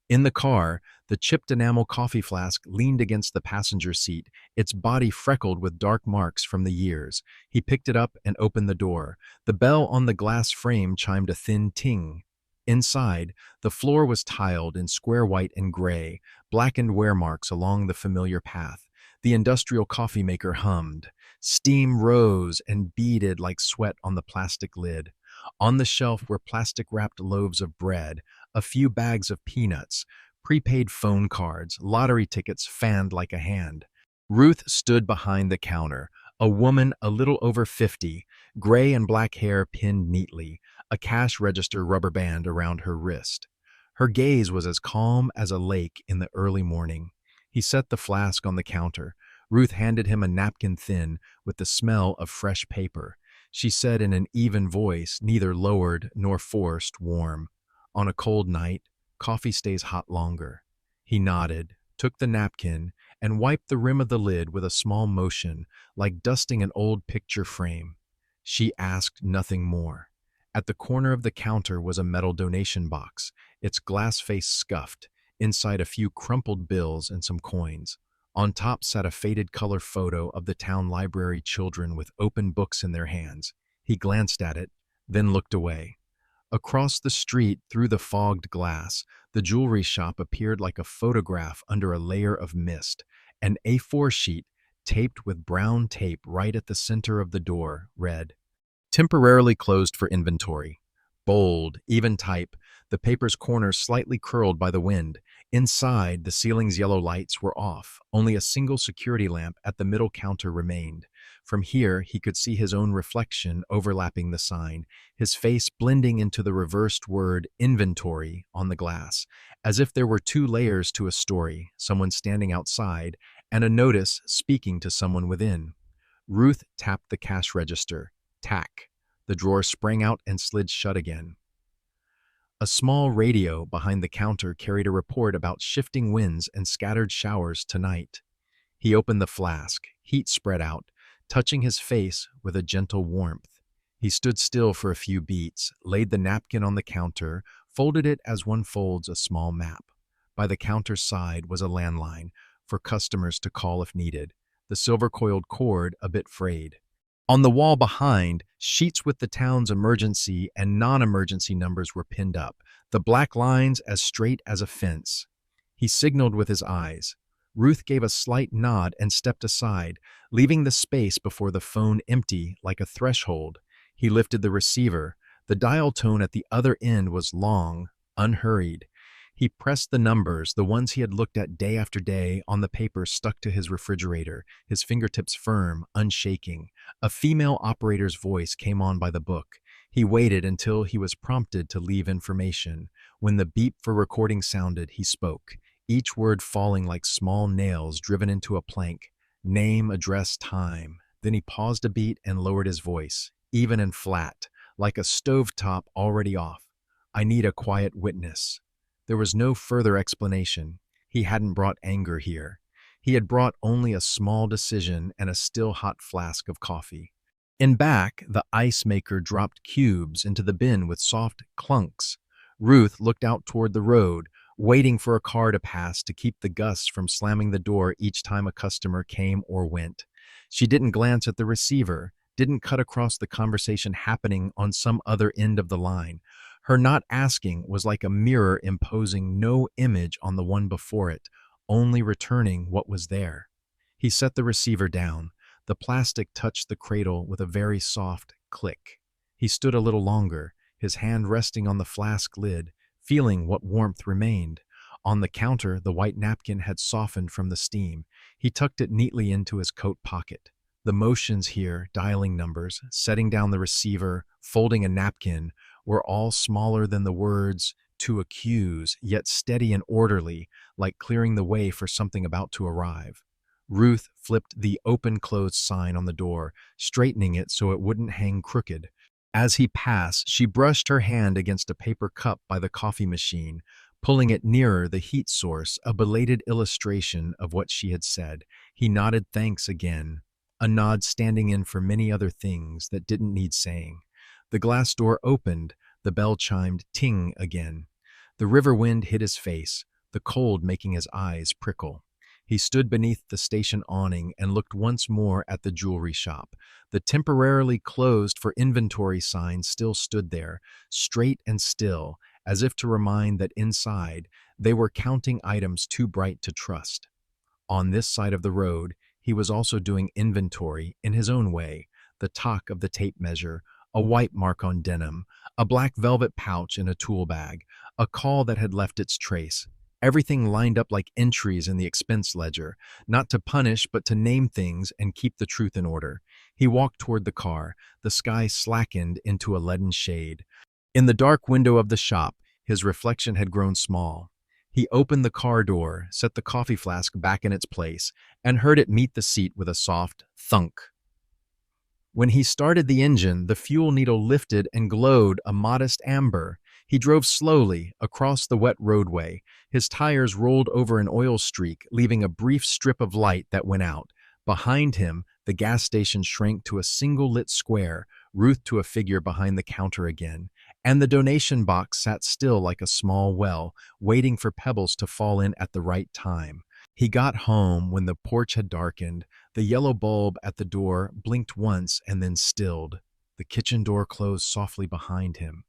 In the car, the chipped enamel coffee flask leaned against the passenger seat, its body freckled with dark marks from the years. He picked it up and opened the door. The bell on the glass frame chimed a thin ting. Inside, the floor was tiled in square white and gray, blackened wear marks along the familiar path. The industrial coffee maker hummed. Steam rose and beaded like sweat on the plastic lid. On the shelf were plastic-wrapped loaves of bread, a few bags of peanuts, prepaid phone cards, lottery tickets fanned like a hand. Ruth stood behind the counter, a woman a little over 50, gray and black hair pinned neatly, a cash register rubber band around her wrist. Her gaze was as calm as a lake in the early morning. He set the flask on the counter. Ruth handed him a napkin thin, with the smell of fresh paper. She said in an even voice, neither lowered nor forced, warm, "On a cold night, coffee stays hot longer." He nodded, took the napkin, and wiped the rim of the lid with a small motion, like dusting an old picture frame. She asked nothing more. At the corner of the counter was a metal donation box, its glass face scuffed, inside a few crumpled bills and some coins. On top sat a faded color photo of the town library children with open books in their hands. He glanced at it, then looked away. Across the street, through the fogged glass, the jewelry shop appeared like a photograph under a layer of mist. An A4 sheet, taped with brown tape right at the center of the door, read, "Temporarily closed for inventory." Bold, even type, the paper's corners slightly curled by the wind. Inside, the ceiling's yellow lights were off. Only a single security lamp at the middle counter remained. From here, he could see his own reflection overlapping the sign, his face blending into the reversed word inventory on the glass, as if there were two layers to a story, someone standing outside, and a notice speaking to someone within. Ruth tapped the cash register. Tack. The drawer sprang out and slid shut again. A small radio behind the counter carried a report about shifting winds and scattered showers tonight. He opened the flask, heat spread out, touching his face with a gentle warmth. He stood still for a few beats, laid the napkin on the counter, folded it as one folds a small map. By the counter's side was a landline for customers to call if needed, the silver-coiled cord a bit frayed. On the wall behind, sheets with the town's emergency and non-emergency numbers were pinned up, the black lines as straight as a fence. He signaled with his eyes. Ruth gave a slight nod and stepped aside, leaving the space before the phone empty like a threshold. He lifted the receiver. The dial tone at the other end was long, unhurried. He pressed the numbers, the ones he had looked at day after day, on the paper stuck to his refrigerator, his fingertips firm, unshaking. A female operator's voice came on by the book. He waited until he was prompted to leave information. When the beep for recording sounded, he spoke, each word falling like small nails driven into a plank. Name, address, time. Then he paused a beat and lowered his voice, even and flat, like a stovetop already off. "I need a quiet witness." There was no further explanation. He hadn't brought anger here. He had brought only a small decision and a still-hot flask of coffee. In back, the ice maker dropped cubes into the bin with soft clunks. Ruth looked out toward the road, waiting for a car to pass to keep the gusts from slamming the door each time a customer came or went. She didn't glance at the receiver, didn't cut across the conversation happening on some other end of the line. Her not asking was like a mirror imposing no image on the one before it, only returning what was there. He set the receiver down. The plastic touched the cradle with a very soft click. He stood a little longer, his hand resting on the flask lid, feeling what warmth remained. On the counter, the white napkin had softened from the steam. He tucked it neatly into his coat pocket. The motions here, dialing numbers, setting down the receiver, folding a napkin, were all smaller than the words "to accuse," yet steady and orderly, like clearing the way for something about to arrive. Ruth flipped the open-closed sign on the door, straightening it so it wouldn't hang crooked. As he passed, she brushed her hand against a paper cup by the coffee machine, pulling it nearer the heat source, a belated illustration of what she had said. He nodded thanks again, a nod standing in for many other things that didn't need saying. The glass door opened, the bell chimed ting again. The river wind hit his face, the cold making his eyes prickle. He stood beneath the station awning and looked once more at the jewelry shop. The temporarily closed for inventory sign still stood there, straight and still, as if to remind that inside they were counting items too bright to trust. On this side of the road, he was also doing inventory in his own way, the talk of the tape measure, a white mark on denim, a black velvet pouch in a tool bag, a call that had left its trace. Everything lined up like entries in the expense ledger, not to punish but to name things and keep the truth in order. He walked toward the car, the sky slackened into a leaden shade. In the dark window of the shop, his reflection had grown small. He opened the car door, set the coffee flask back in its place, and heard it meet the seat with a soft thunk. When he started the engine, the fuel needle lifted and glowed a modest amber. He drove slowly across the wet roadway. His tires rolled over an oil streak, leaving a brief strip of light that went out. Behind him, the gas station shrank to a single lit square, Ruth to a figure behind the counter again, and the donation box sat still like a small well, waiting for pebbles to fall in at the right time. He got home when the porch had darkened. The yellow bulb at the door blinked once and then stilled. The kitchen door closed softly behind him,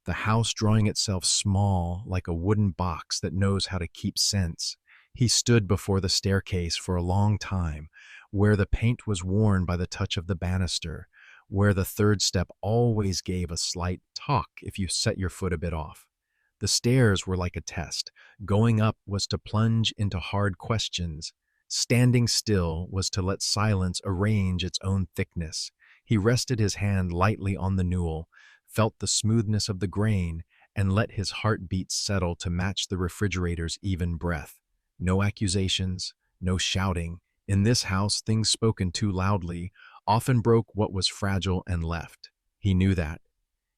the house drawing itself small like a wooden box that knows how to keep sense. He stood before the staircase for a long time, where the paint was worn by the touch of the banister, where the third step always gave a slight talk if you set your foot a bit off. The stairs were like a test. Going up was to plunge into hard questions. Standing still was to let silence arrange its own thickness. He rested his hand lightly on the newel, felt the smoothness of the grain, and let his heartbeat settle to match the refrigerator's even breath. No accusations, no shouting. In this house, things spoken too loudly often broke what was fragile and left. He knew that.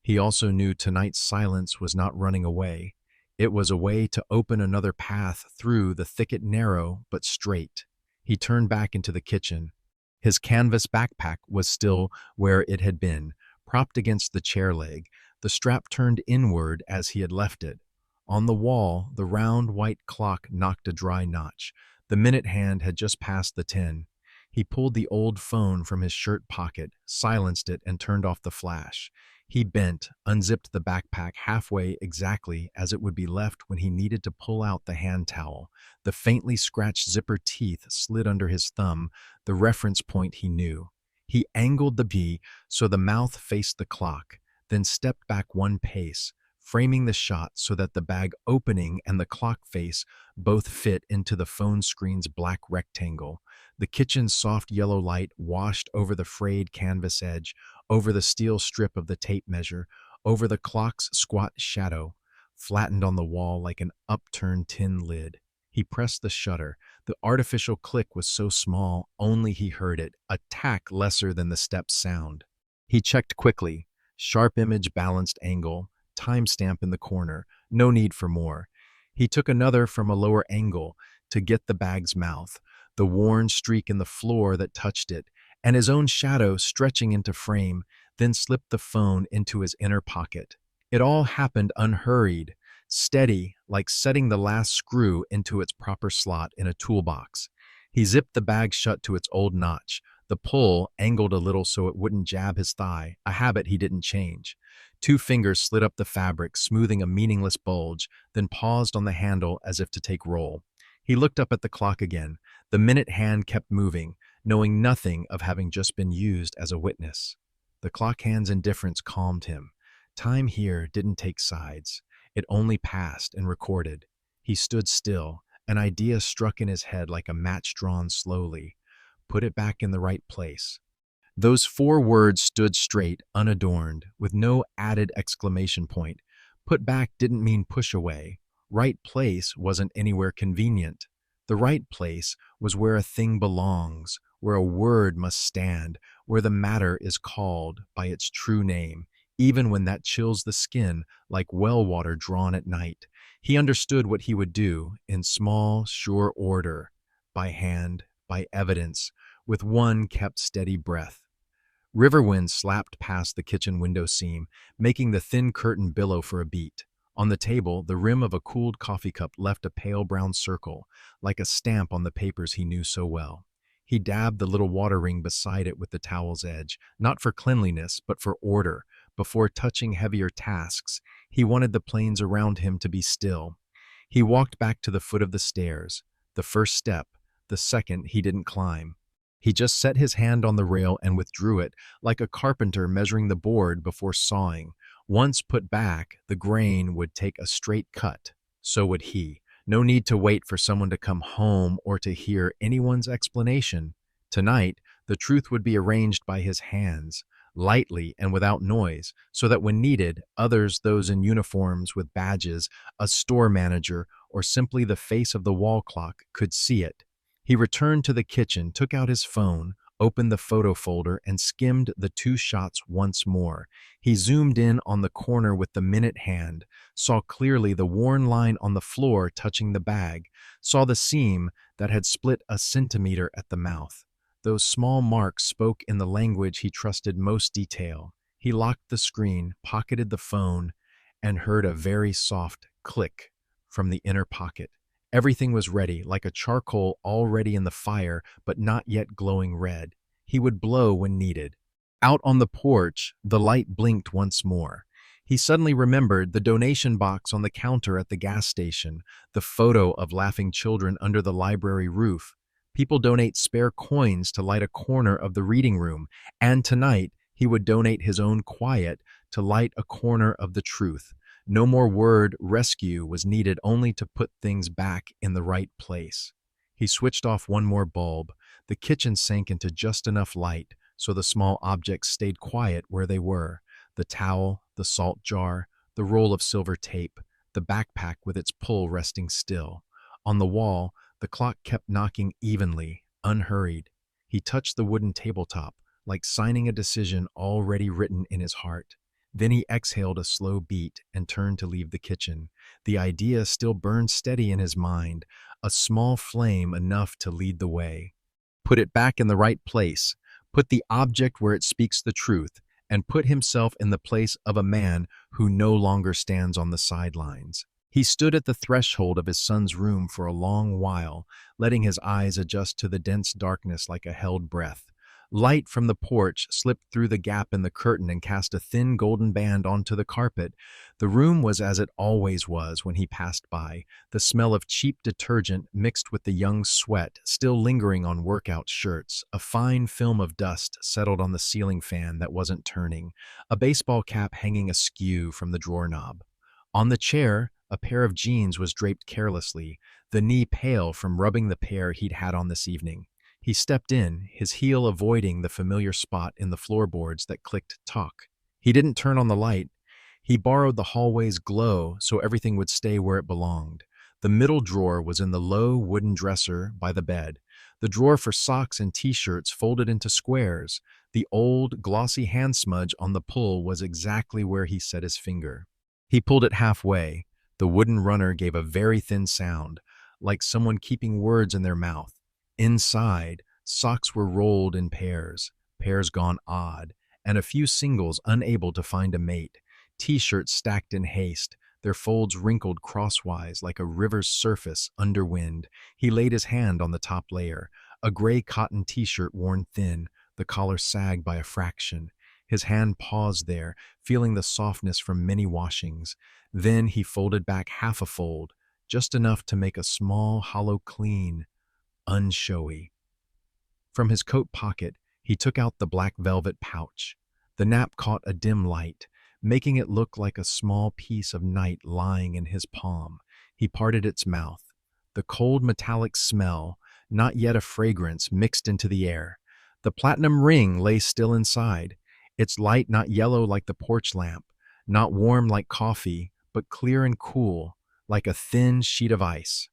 He also knew tonight's silence was not running away. It was a way to open another path through the thicket, narrow but straight. He turned back into the kitchen. His canvas backpack was still where it had been, propped against the chair leg, the strap turned inward as he had left it. On the wall, the round white clock knocked a dry notch. The minute hand had just passed the 10. He pulled the old phone from his shirt pocket, silenced it, and turned off the flash. He bent, unzipped the backpack halfway exactly as it would be left when he needed to pull out the hand towel. The faintly scratched zipper teeth slid under his thumb, the reference point he knew. He angled the B so the mouth faced the clock, then stepped back one pace, framing the shot so that the bag opening and the clock face both fit into the phone screen's black rectangle. The kitchen's soft yellow light washed over the frayed canvas edge, over the steel strip of the tape measure, over the clock's squat shadow, flattened on the wall like an upturned tin lid. He pressed the shutter. The artificial click was so small, only he heard it, a tack lesser than the step's sound. He checked quickly. Sharp image, balanced angle, timestamp in the corner. No need for more. He took another from a lower angle to get the bag's mouth, the worn streak in the floor that touched it, and his own shadow stretching into frame, then slipped the phone into his inner pocket. It all happened unhurried, steady, like setting the last screw into its proper slot in a toolbox. He zipped the bag shut to its old notch, the pull angled a little so it wouldn't jab his thigh, a habit he didn't change. 2 fingers slid up the fabric, smoothing a meaningless bulge, then paused on the handle as if to take roll. He looked up at the clock again. The minute hand kept moving, knowing nothing of having just been used as a witness. The clock hand's indifference calmed him. Time here didn't take sides. It only passed and recorded. He stood still. An idea struck in his head like a match drawn slowly. Put it back in the right place. Those 4 words stood straight, unadorned, with no added exclamation point. Put back didn't mean push away. Right place wasn't anywhere convenient. The right place was where a thing belongs, where a word must stand, where the matter is called by its true name. even when that chills the skin like well water drawn at night. He understood what he would do in small, sure order, by hand, by evidence, with one kept steady breath. Riverwind slapped past the kitchen window seam, making the thin curtain billow for a beat. On the table, the rim of a cooled coffee cup left a pale brown circle, like a stamp on the papers he knew so well. He dabbed the little water ring beside it with the towel's edge, not for cleanliness, but for order. Before touching heavier tasks, he wanted the plains around him to be still. He walked back to the foot of the stairs. The first step, the second he didn't climb. He just set his hand on the rail and withdrew it, like a carpenter measuring the board before sawing. Once put back, the grain would take a straight cut. So would he. No need to wait for someone to come home or to hear anyone's explanation. Tonight, the truth would be arranged by his hands, lightly and without noise, so that when needed, others, those in uniforms with badges, a store manager, or simply the face of the wall clock, could see it. He returned to the kitchen, took out his phone, opened the photo folder, and skimmed the two shots once more. He zoomed in on the corner with the minute hand, saw clearly the worn line on the floor touching the bag, saw the seam that had split a centimeter at the mouth. Those small marks spoke in the language he trusted most detail. He locked the screen, pocketed the phone, and heard a very soft click from the inner pocket. Everything was ready, like a charcoal already in the fire, but not yet glowing red. He would blow when needed. Out on the porch, the light blinked once more. He suddenly remembered the donation box on the counter at the gas station, the photo of laughing children under the library roof. People donate spare coins to light a corner of the reading room, and tonight he would donate his own quiet to light a corner of the truth. No more word rescue was needed, only to put things back in the right place. He switched off one more bulb. The kitchen sank into just enough light so the small objects stayed quiet where they were. The towel, the salt jar, the roll of silver tape, the backpack with its pull resting still. On the wall, the clock kept knocking evenly, unhurried. He touched the wooden tabletop, like signing a decision already written in his heart. Then he exhaled a slow beat and turned to leave the kitchen. The idea still burned steady in his mind, a small flame enough to lead the way. Put it back in the right place, put the object where it speaks the truth, and put himself in the place of a man who no longer stands on the sidelines. He stood at the threshold of his son's room for a long while, letting his eyes adjust to the dense darkness like a held breath. Light from the porch slipped through the gap in the curtain and cast a thin golden band onto the carpet. The room was as it always was when he passed by, the smell of cheap detergent mixed with the young sweat still lingering on workout shirts. A fine film of dust settled on the ceiling fan that wasn't turning, a baseball cap hanging askew from the drawer knob. On the chair, a pair of jeans was draped carelessly, the knee pale from rubbing the pair he'd had on this evening. He stepped in, his heel avoiding the familiar spot in the floorboards that clicked talk. He didn't turn on the light. He borrowed the hallway's glow so everything would stay where it belonged. The middle drawer was in the low wooden dresser by the bed. The drawer for socks and t-shirts folded into squares. The old, glossy hand smudge on the pull was exactly where he set his finger. He pulled it halfway. The wooden runner gave a very thin sound, like someone keeping words in their mouth. Inside, socks were rolled in pairs, pairs gone odd, and a few singles unable to find a mate. T-shirts stacked in haste, their folds wrinkled crosswise like a river's surface under wind. He laid his hand on the top layer, a gray cotton t-shirt worn thin, the collar sagged by a fraction. His hand paused there, feeling the softness from many washings. Then he folded back half a fold, just enough to make a small, hollow clean, unshowy. From his coat pocket, he took out the black velvet pouch. The nap caught a dim light, making it look like a small piece of night lying in his palm. He parted its mouth. The cold metallic smell, not yet a fragrance, mixed into the air. The platinum ring lay still inside, its light not yellow like the porch lamp, not warm like coffee, but clear and cool, like a thin sheet of ice.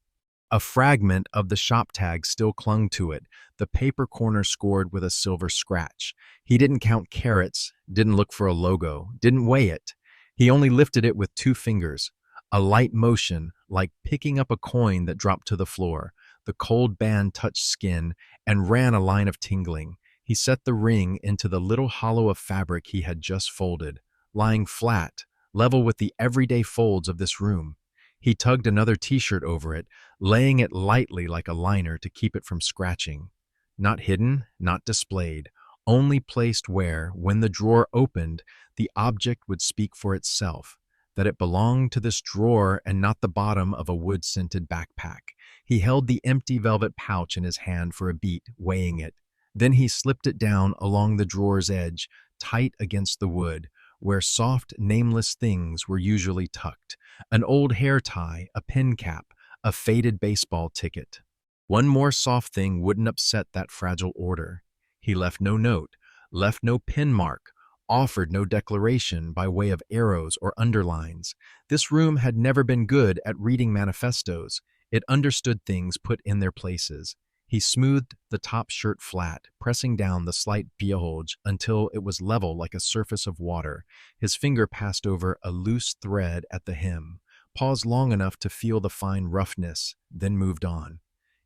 A fragment of the shop tag still clung to it, the paper corner scored with a silver scratch. He didn't count carats, didn't look for a logo, didn't weigh it. He only lifted it with 2 fingers, a light motion like picking up a coin that dropped to the floor. The cold band touched skin and ran a line of tingling. He set the ring into the little hollow of fabric he had just folded, lying flat, level with the everyday folds of this room. He tugged another t-shirt over it, laying it lightly like a liner to keep it from scratching. Not hidden, not displayed, only placed where, when the drawer opened, the object would speak for itself, that it belonged to this drawer and not the bottom of a wood-scented backpack. He held the empty velvet pouch in his hand for a beat, weighing it. Then he slipped it down along the drawer's edge, tight against the wood, where soft, nameless things were usually tucked. An old hair tie, a pin cap, a faded baseball ticket. One more soft thing wouldn't upset that fragile order. He left no note, left no pin mark, offered no declaration by way of arrows or underlines. This room had never been good at reading manifestos. It understood things put in their places. He smoothed the top shirt flat, pressing down the slight bulge until it was level like a surface of water. His finger passed over a loose thread at the hem, paused long enough to feel the fine roughness, then moved on.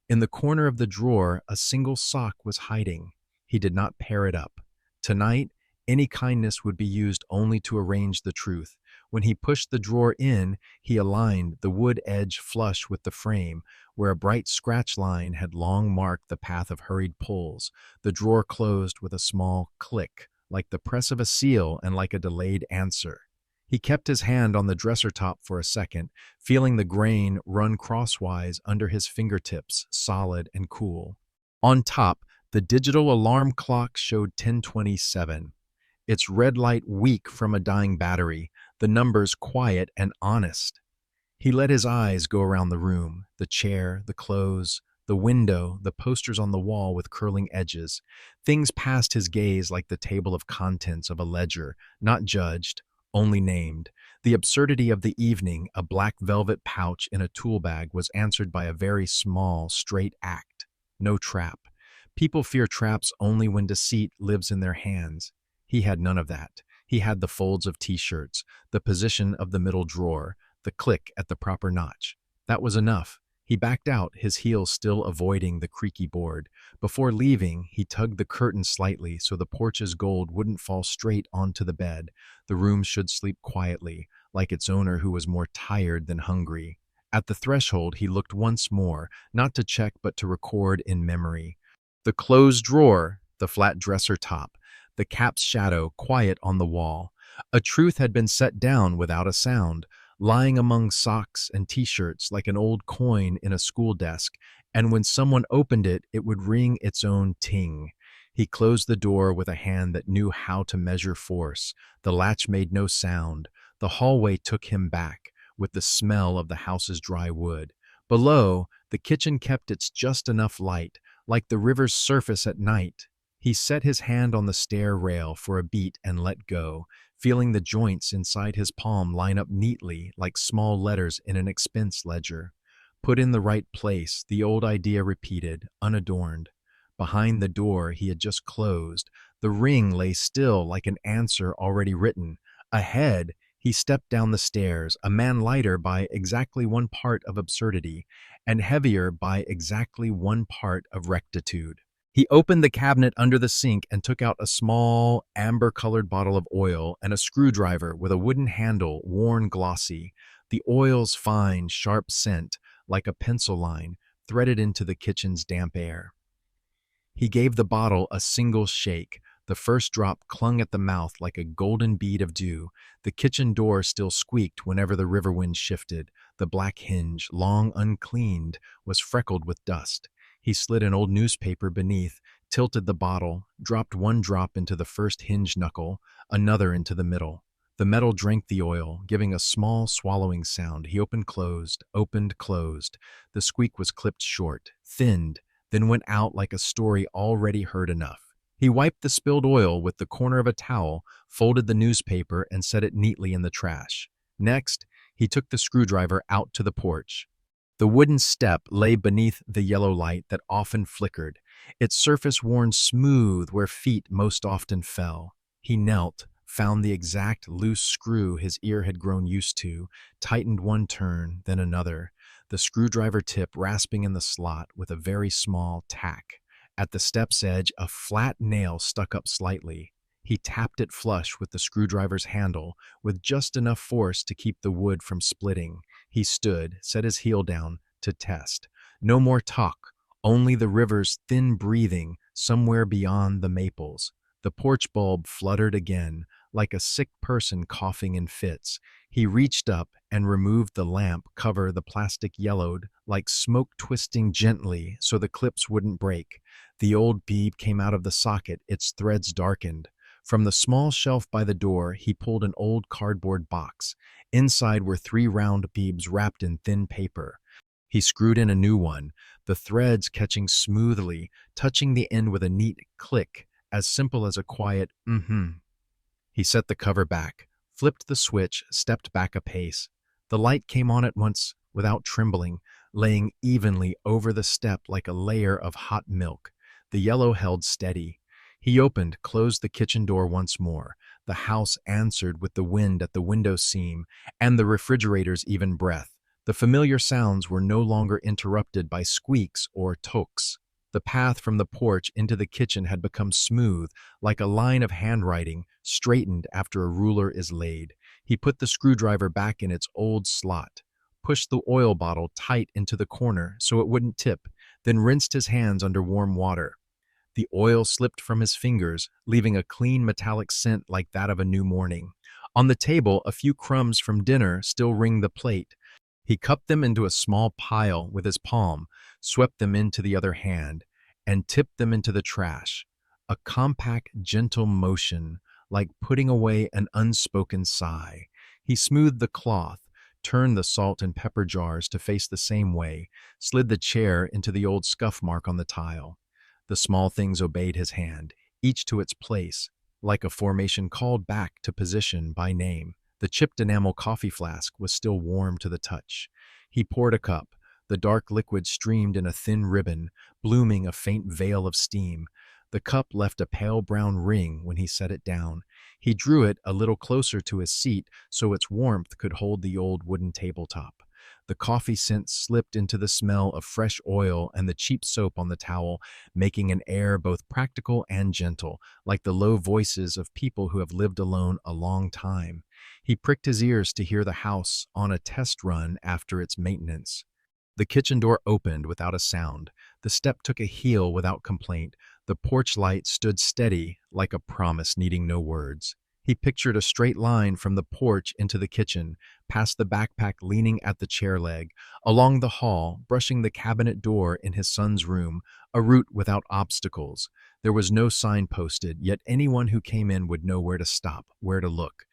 In the corner of the drawer, a single sock was hiding. He did not pair it up. Tonight, any kindness would be used only to arrange the truth. When he pushed the drawer in, he aligned the wood edge flush with the frame, where a bright scratch line had long marked the path of hurried pulls. The drawer closed with a small click, like the press of a seal and like a delayed answer. He kept his hand on the dresser top for a second, feeling the grain run crosswise under his fingertips, solid and cool. On top, the digital alarm clock showed 10:27. Its red light weak from a dying battery, the numbers quiet and honest. He let his eyes go around the room, the chair, the clothes, the window, the posters on the wall with curling edges. Things passed his gaze like the table of contents of a ledger, not judged, only named. The absurdity of the evening, a black velvet pouch in a tool bag, was answered by a very small, straight act. No trap. People fear traps only when deceit lives in their hands. He had none of that. He had the folds of t-shirts, the position of the middle drawer, the click at the proper notch. That was enough. He backed out, his heels still avoiding the creaky board. Before leaving, he tugged the curtain slightly so the porch's gold wouldn't fall straight onto the bed. The room should sleep quietly, like its owner who was more tired than hungry. At the threshold, he looked once more, not to check but to record in memory. The closed drawer, the flat dresser top, the cap's shadow quiet on the wall. A truth had been set down without a sound, lying among socks and t-shirts like an old coin in a school desk, and when someone opened it, it would ring its own ting. He closed the door with a hand that knew how to measure force. The latch made no sound. The hallway took him back, with the smell of the house's dry wood. Below, the kitchen kept its just enough light, like the river's surface at night. He set his hand on the stair rail for a beat and let go, feeling the joints inside his palm line up neatly like small letters in an expense ledger. Put in the right place, the old idea repeated, unadorned. Behind the door he had just closed, the ring lay still like an answer already written. Ahead, he stepped down the stairs, a man lighter by exactly one part of absurdity, and heavier by exactly one part of rectitude. He opened the cabinet under the sink and took out a small, amber-colored bottle of oil and a screwdriver with a wooden handle, worn glossy. The oil's fine, sharp scent, like a pencil line, threaded into the kitchen's damp air. He gave the bottle a single shake. The first drop clung at the mouth like a golden bead of dew. The kitchen door still squeaked whenever the river wind shifted. The black hinge, long uncleaned, was freckled with dust. He slid an old newspaper beneath, tilted the bottle, dropped one drop into the first hinge knuckle, another into the middle. The metal drank the oil, giving a small swallowing sound. He opened, closed. The squeak was clipped short, thinned, then went out like a story already heard enough. He wiped the spilled oil with the corner of a towel, folded the newspaper, and set it neatly in the trash. Next, he took the screwdriver out to the porch. The wooden step lay beneath the yellow light that often flickered, its surface worn smooth where feet most often fell. He knelt, found the exact loose screw his ear had grown used to, tightened one turn, then another, the screwdriver tip rasping in the slot with a very small tack. At the step's edge, a flat nail stuck up slightly. He tapped it flush with the screwdriver's handle, with just enough force to keep the wood from splitting. He stood, set his heel down, to test. No more talk, only the river's thin breathing somewhere beyond the maples. The porch bulb fluttered again, like a sick person coughing in fits. He reached up and removed the lamp cover. The plastic yellowed, like smoke twisting gently so the clips wouldn't break. The old bead came out of the socket, its threads darkened. From the small shelf by the door, he pulled an old cardboard box. Inside were 3 round beads wrapped in thin paper. He screwed in a new one, the threads catching smoothly, touching the end with a neat click, as simple as a quiet mm-hmm. He set the cover back, flipped the switch, stepped back a pace. The light came on at once, without trembling, laying evenly over the step like a layer of hot milk. The yellow held steady. He opened, closed the kitchen door once more. The house answered with the wind at the window seam and the refrigerator's even breath. The familiar sounds were no longer interrupted by squeaks or tokes. The path from the porch into the kitchen had become smooth, like a line of handwriting, straightened after a ruler is laid. He put the screwdriver back in its old slot, pushed the oil bottle tight into the corner so it wouldn't tip, then rinsed his hands under warm water. The oil slipped from his fingers, leaving a clean metallic scent like that of a new morning. On the table, a few crumbs from dinner still ringed the plate. He cupped them into a small pile with his palm, swept them into the other hand, and tipped them into the trash. A compact, gentle motion, like putting away an unspoken sigh. He smoothed the cloth, turned the salt and pepper jars to face the same way, slid the chair into the old scuff mark on the tile. The small things obeyed his hand, each to its place, like a formation called back to position by name. The chipped enamel coffee flask was still warm to the touch. He poured a cup. The dark liquid streamed in a thin ribbon, blooming a faint veil of steam. The cup left a pale brown ring when he set it down. He drew it a little closer to his seat so its warmth could hold the old wooden tabletop. The coffee scent slipped into the smell of fresh oil and the cheap soap on the towel, making an air both practical and gentle, like the low voices of people who have lived alone a long time. He pricked his ears to hear the house on a test run after its maintenance. The kitchen door opened without a sound. The step took a heel without complaint. The porch light stood steady, like a promise needing no words. He pictured a straight line from the porch into the kitchen, past the backpack leaning at the chair leg, along the hall, brushing the cabinet door in his son's room, a route without obstacles. There was no sign posted, yet anyone who came in would know where to stop, where to look.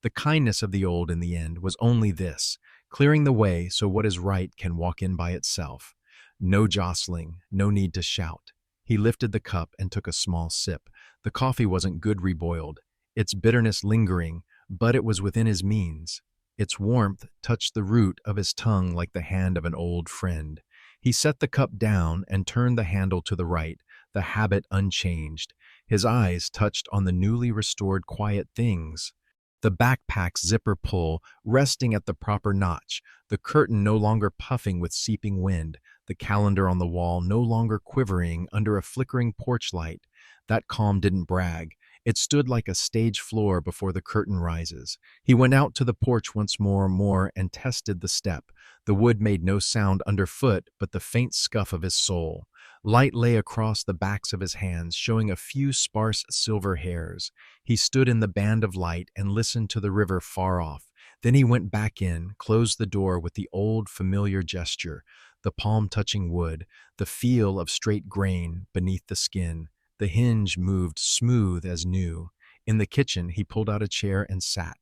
The kindness of the old in the end was only this, clearing the way so what is right can walk in by itself. No jostling, no need to shout. He lifted the cup and took a small sip. The coffee wasn't good reboiled, its bitterness lingering, but it was within his means. Its warmth touched the root of his tongue like the hand of an old friend. He set the cup down and turned the handle to the right, the habit unchanged. His eyes touched on the newly restored quiet things. The backpack's zipper pull resting at the proper notch, the curtain no longer puffing with seeping wind, the calendar on the wall no longer quivering under a flickering porch light. That calm didn't brag. It stood like a stage floor before the curtain rises. He went out to the porch once more and tested the step. The wood made no sound underfoot but the faint scuff of his sole. Light lay across the backs of his hands, showing a few sparse silver hairs. He stood in the band of light and listened to the river far off. Then he went back in, closed the door with the old familiar gesture, the palm touching wood, the feel of straight grain beneath the skin. The hinge moved smooth as new. In the kitchen, he pulled out a chair and sat.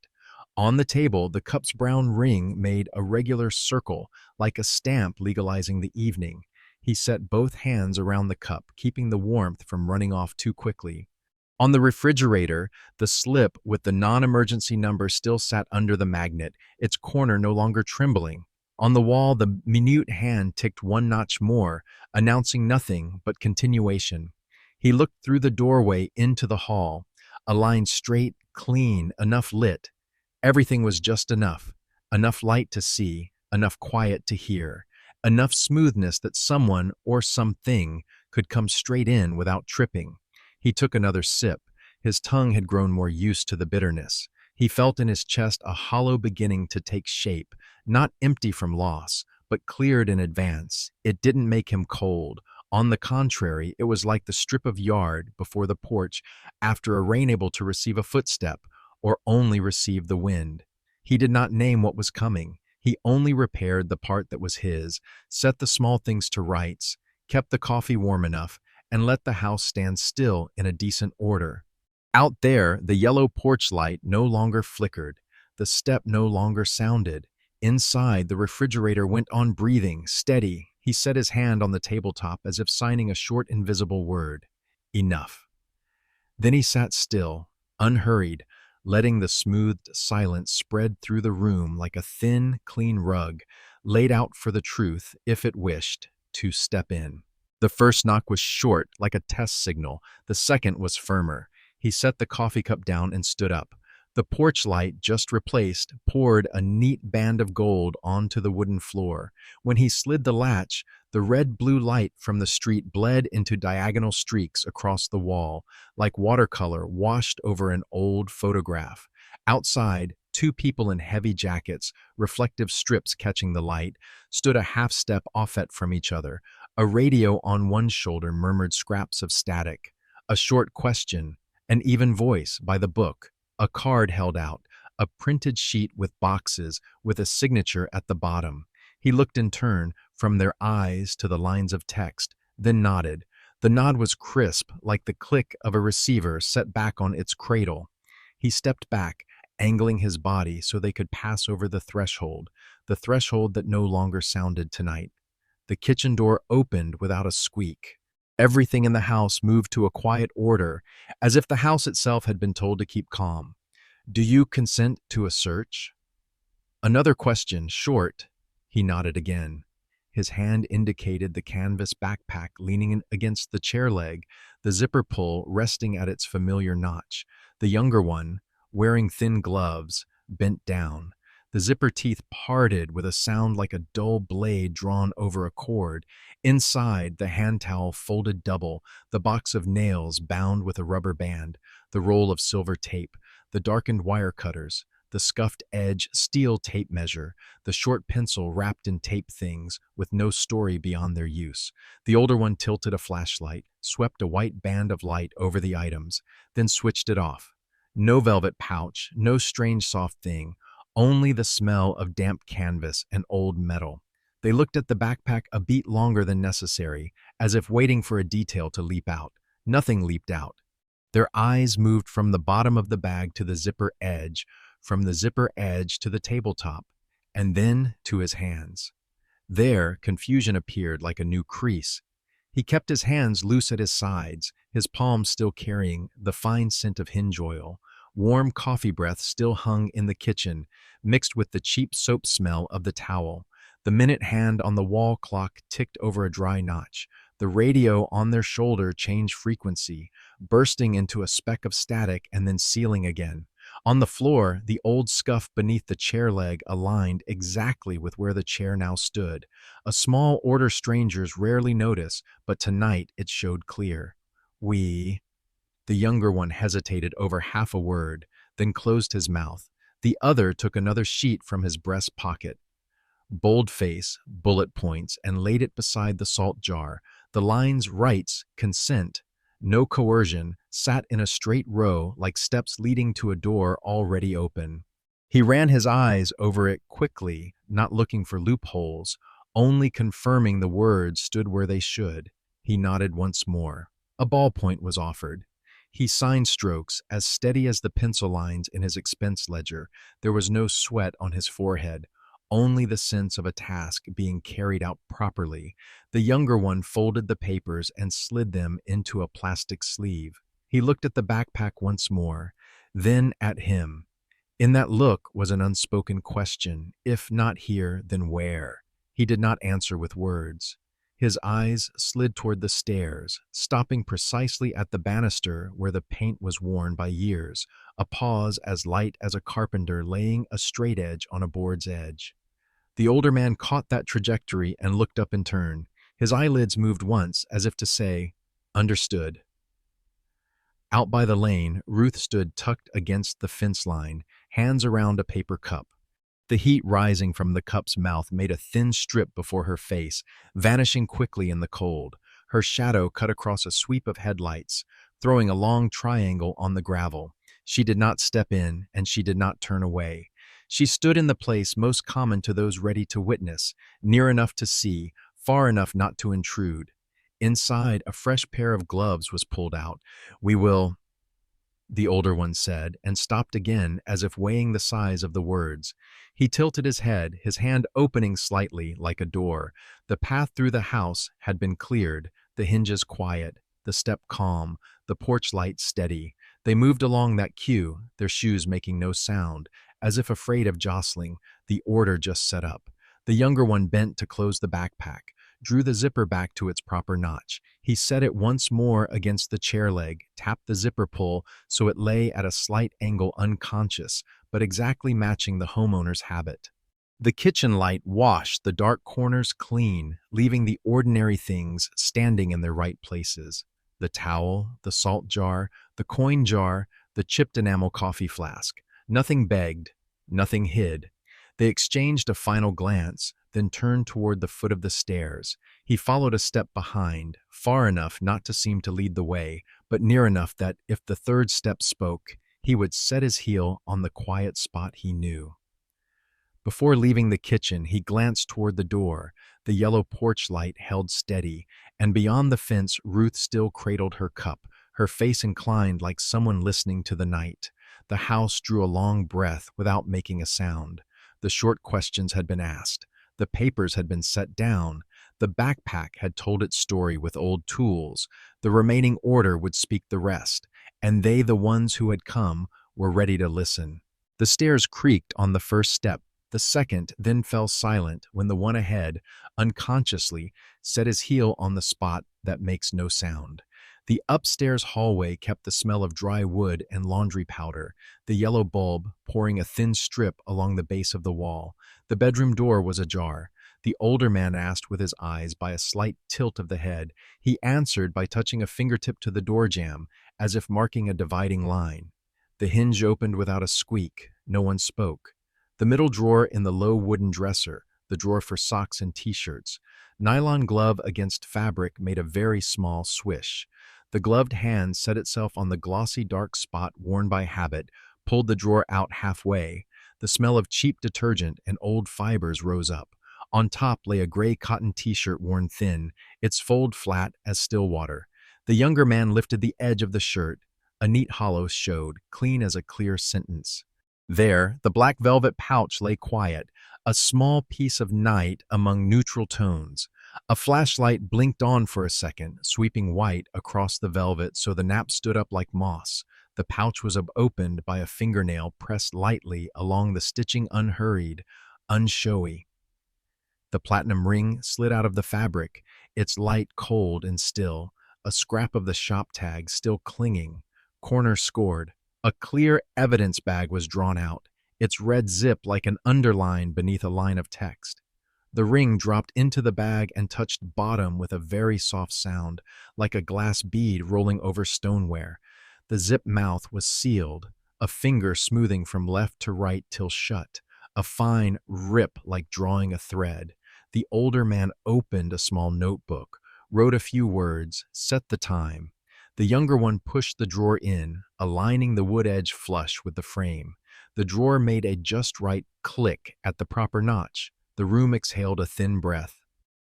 On the table, the cup's brown ring made a regular circle, like a stamp legalizing the evening. He set both hands around the cup, keeping the warmth from running off too quickly. On the refrigerator, the slip with the non-emergency number still sat under the magnet, its corner no longer trembling. On the wall, the minute hand ticked one notch more, announcing nothing but continuation. He looked through the doorway into the hall, a line straight, clean, enough lit. Everything was just enough. Enough light to see, enough quiet to hear, enough smoothness that someone or something could come straight in without tripping. He took another sip. His tongue had grown more used to the bitterness. He felt in his chest a hollow beginning to take shape, not empty from loss, but cleared in advance. It didn't make him cold. On the contrary, it was like the strip of yard before the porch after a rain able to receive a footstep, or only receive the wind. He did not name what was coming. He only repaired the part that was his, set the small things to rights, kept the coffee warm enough, and let the house stand still in a decent order. Out there, the yellow porch light no longer flickered. The step no longer sounded. Inside, the refrigerator went on breathing, steady. He set his hand on the tabletop as if signing a short invisible word. Enough. Then he sat still, unhurried, letting the smoothed silence spread through the room like a thin, clean rug, laid out for the truth, if it wished, to step in. The first knock was short, like a test signal. The second was firmer. He set the coffee cup down and stood up. The porch light, just replaced, poured a neat band of gold onto the wooden floor. When he slid the latch, the red-blue light from the street bled into diagonal streaks across the wall, like watercolor washed over an old photograph. Outside, two people in heavy jackets, reflective strips catching the light, stood a half-step offset from each other. A radio on one shoulder murmured scraps of static. A short question, an even voice by the book. A card held out, a printed sheet with boxes, with a signature at the bottom. He looked in turn, from their eyes to the lines of text, then nodded. The nod was crisp, like the click of a receiver set back on its cradle. He stepped back, angling his body so they could pass over the threshold that no longer sounded tonight. The kitchen door opened without a squeak. Everything in the house moved to a quiet order, as if the house itself had been told to keep calm. Do you consent to a search? Another question, short. He nodded again. His hand indicated the canvas backpack leaning against the chair leg, the zipper pull resting at its familiar notch. The younger one, wearing thin gloves, bent down. The zipper teeth parted with a sound like a dull blade drawn over a cord. Inside, the hand towel folded double, the box of nails bound with a rubber band, the roll of silver tape, the darkened wire cutters, the scuffed edge steel tape measure, the short pencil wrapped in tape things with no story beyond their use. The older one tilted a flashlight, swept a white band of light over the items, then switched it off. No velvet pouch, no strange soft thing, only the smell of damp canvas and old metal. They looked at the backpack a beat longer than necessary, as if waiting for a detail to leap out. Nothing leaped out. Their eyes moved from the bottom of the bag to the zipper edge, from the zipper edge to the tabletop, and then to his hands. There, confusion appeared like a new crease. He kept his hands loose at his sides, his palms still carrying the fine scent of hinge oil. Warm coffee breath still hung in the kitchen, mixed with the cheap soap smell of the towel. The minute hand on the wall clock ticked over a dry notch. The radio on their shoulder changed frequency, bursting into a speck of static and then sealing again. On the floor, the old scuff beneath the chair leg aligned exactly with where the chair now stood. A small order strangers rarely notice, but tonight it showed clear. The younger one hesitated over half a word, then closed his mouth. The other took another sheet from his breast pocket. Boldface, bullet points, and laid it beside the salt jar. The lines rights, consent, no coercion, sat in a straight row like steps leading to a door already open. He ran his eyes over it quickly, not looking for loopholes, only confirming the words stood where they should. He nodded once more. A ballpoint was offered. He signed strokes, as steady as the pencil lines in his expense ledger. There was no sweat on his forehead, only the sense of a task being carried out properly. The younger one folded the papers and slid them into a plastic sleeve. He looked at the backpack once more, then at him. In that look was an unspoken question. If not here, then where? He did not answer with words. His eyes slid toward the stairs, stopping precisely at the banister where the paint was worn by years, a pause as light as a carpenter laying a straight edge on a board's edge. The older man caught that trajectory and looked up in turn. His eyelids moved once, as if to say, "Understood." Out by the lane, Ruth stood tucked against the fence line, hands around a paper cup. The heat rising from the cup's mouth made a thin strip before her face, vanishing quickly in the cold. Her shadow cut across a sweep of headlights, throwing a long triangle on the gravel. She did not step in, and she did not turn away. She stood in the place most common to those ready to witness, near enough to see, far enough not to intrude. Inside, a fresh pair of gloves was pulled out. "We will," the older one said, and stopped again as if weighing the size of the words. He tilted his head, his hand opening slightly, like a door. The path through the house had been cleared, the hinges quiet, the step calm, the porch light steady. They moved along that queue, their shoes making no sound, as if afraid of jostling, the order just set up. The younger one bent to close the backpack, drew the zipper back to its proper notch. He set it once more against the chair leg, tapped the zipper pull so it lay at a slight angle, unconscious, but exactly matching the homeowner's habit. The kitchen light washed the dark corners clean, leaving the ordinary things standing in their right places. The towel, the salt jar, the coin jar, the chipped enamel coffee flask. Nothing begged, nothing hid. They exchanged a final glance, then turned toward the foot of the stairs. He followed a step behind, far enough not to seem to lead the way, but near enough that, if the third step spoke, he would set his heel on the quiet spot he knew. Before leaving the kitchen, he glanced toward the door. The yellow porch light held steady, and beyond the fence, Ruth still cradled her cup, her face inclined like someone listening to the night. The house drew a long breath without making a sound. The short questions had been asked. The papers had been set down. The backpack had told its story with old tools. The remaining order would speak the rest, and they, the ones who had come, were ready to listen. The stairs creaked on the first step. The second then fell silent when the one ahead, unconsciously, set his heel on the spot that makes no sound. The upstairs hallway kept the smell of dry wood and laundry powder, the yellow bulb pouring a thin strip along the base of the wall. The bedroom door was ajar. The older man asked with his eyes by a slight tilt of the head. He answered by touching a fingertip to the door jamb, as if marking a dividing line. The hinge opened without a squeak. No one spoke. The middle drawer in the low wooden dresser, the drawer for socks and t-shirts. Nylon glove against fabric made a very small swish. The gloved hand set itself on the glossy dark spot worn by habit, pulled the drawer out halfway. The smell of cheap detergent and old fibers rose up. On top lay a gray cotton t-shirt worn thin, its fold flat as still water. The younger man lifted the edge of the shirt. A neat hollow showed, clean as a clear sentence. There, the black velvet pouch lay quiet, a small piece of night among neutral tones. A flashlight blinked on for a second, sweeping white across the velvet so the nap stood up like moss. The pouch was opened by a fingernail pressed lightly along the stitching, unhurried, unshowy. The platinum ring slid out of the fabric, its light cold and still, a scrap of the shop tag still clinging, corner scored. A clear evidence bag was drawn out, its red zip like an underline beneath a line of text. The ring dropped into the bag and touched bottom with a very soft sound, like a glass bead rolling over stoneware. The zip mouth was sealed, a finger smoothing from left to right till shut, a fine rip like drawing a thread. The older man opened a small notebook, wrote a few words, set the time. The younger one pushed the drawer in, aligning the wood edge flush with the frame. The drawer made a just right click at the proper notch. The room exhaled a thin breath.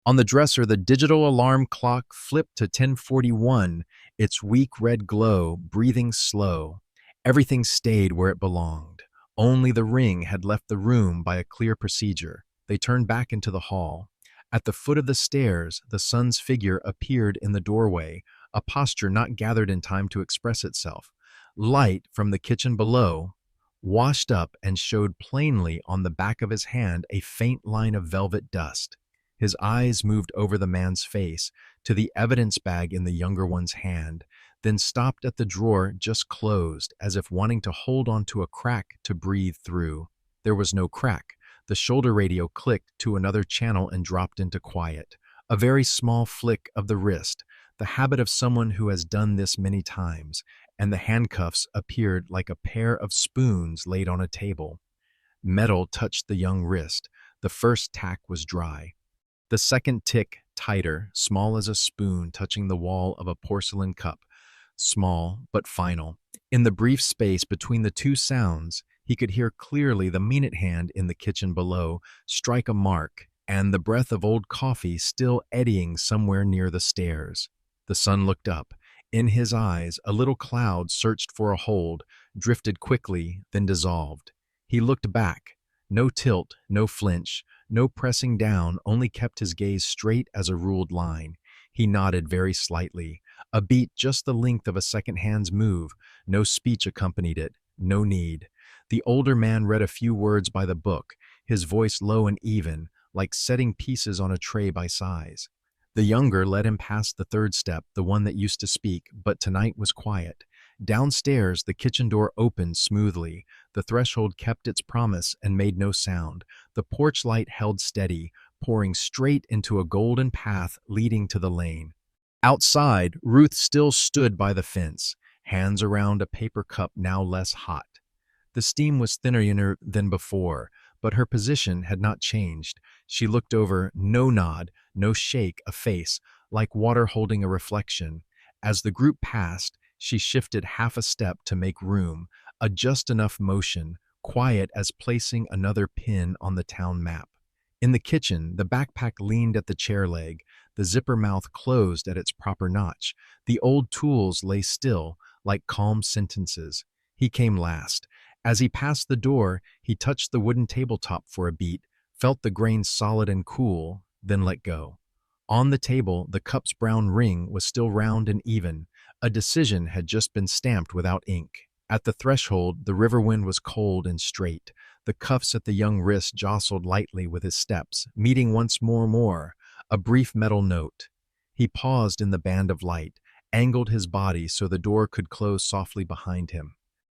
On the dresser, the digital alarm clock flipped to 10:41, its weak red glow breathing slow. Everything stayed where it belonged. Only the ring had left the room by a clear procedure. They turned back into the hall. At the foot of the stairs, the son's figure appeared in the doorway, a posture not gathered in time to express itself. Light from the kitchen below, washed up and showed plainly on the back of his hand a faint line of velvet dust. His eyes moved over the man's face to the evidence bag in the younger one's hand, then stopped at the drawer just closed, as if wanting to hold onto a crack to breathe through. There was no crack. The shoulder radio clicked to another channel and dropped into quiet. A very small flick of the wrist, the habit of someone who has done this many times, and the handcuffs appeared like a pair of spoons laid on a table. Metal touched the young wrist. The first tack was dry. The second tick, tighter, small as a spoon touching the wall of a porcelain cup. Small, but final. In the brief space between the two sounds, he could hear clearly the minute hand in the kitchen below strike a mark, and the breath of old coffee still eddying somewhere near the stairs. The son looked up. In his eyes, a little cloud searched for a hold, drifted quickly, then dissolved. He looked back. No tilt, no flinch, no pressing down, only kept his gaze straight as a ruled line. He nodded very slightly. A beat just the length of a second hand's move. No speech accompanied it. No need. The older man read a few words by the book, his voice low and even, like setting pieces on a tray by size. The younger led him past the third step, the one that used to speak, but tonight was quiet. Downstairs, the kitchen door opened smoothly. The threshold kept its promise and made no sound. The porch light held steady, pouring straight into a golden path leading to the lane. Outside, Ruth still stood by the fence, hands around a paper cup now less hot. The steam was thinner than before, but her position had not changed. She looked over, no nod, no shake, a face, like water holding a reflection. As the group passed, she shifted half a step to make room, a just enough motion, quiet as placing another pin on the town map. In the kitchen, the backpack leaned at the chair leg, the zipper mouth closed at its proper notch. The old tools lay still, like calm sentences. He came last. As he passed the door, he touched the wooden tabletop for a beat, felt the grain solid and cool, then let go. On the table, the cup's brown ring was still round and even. A decision had just been stamped without ink. At the threshold, the river wind was cold and straight. The cuffs at the young wrist jostled lightly with his steps, meeting once more, a brief metal note. He paused in the band of light, angled his body so the door could close softly behind him.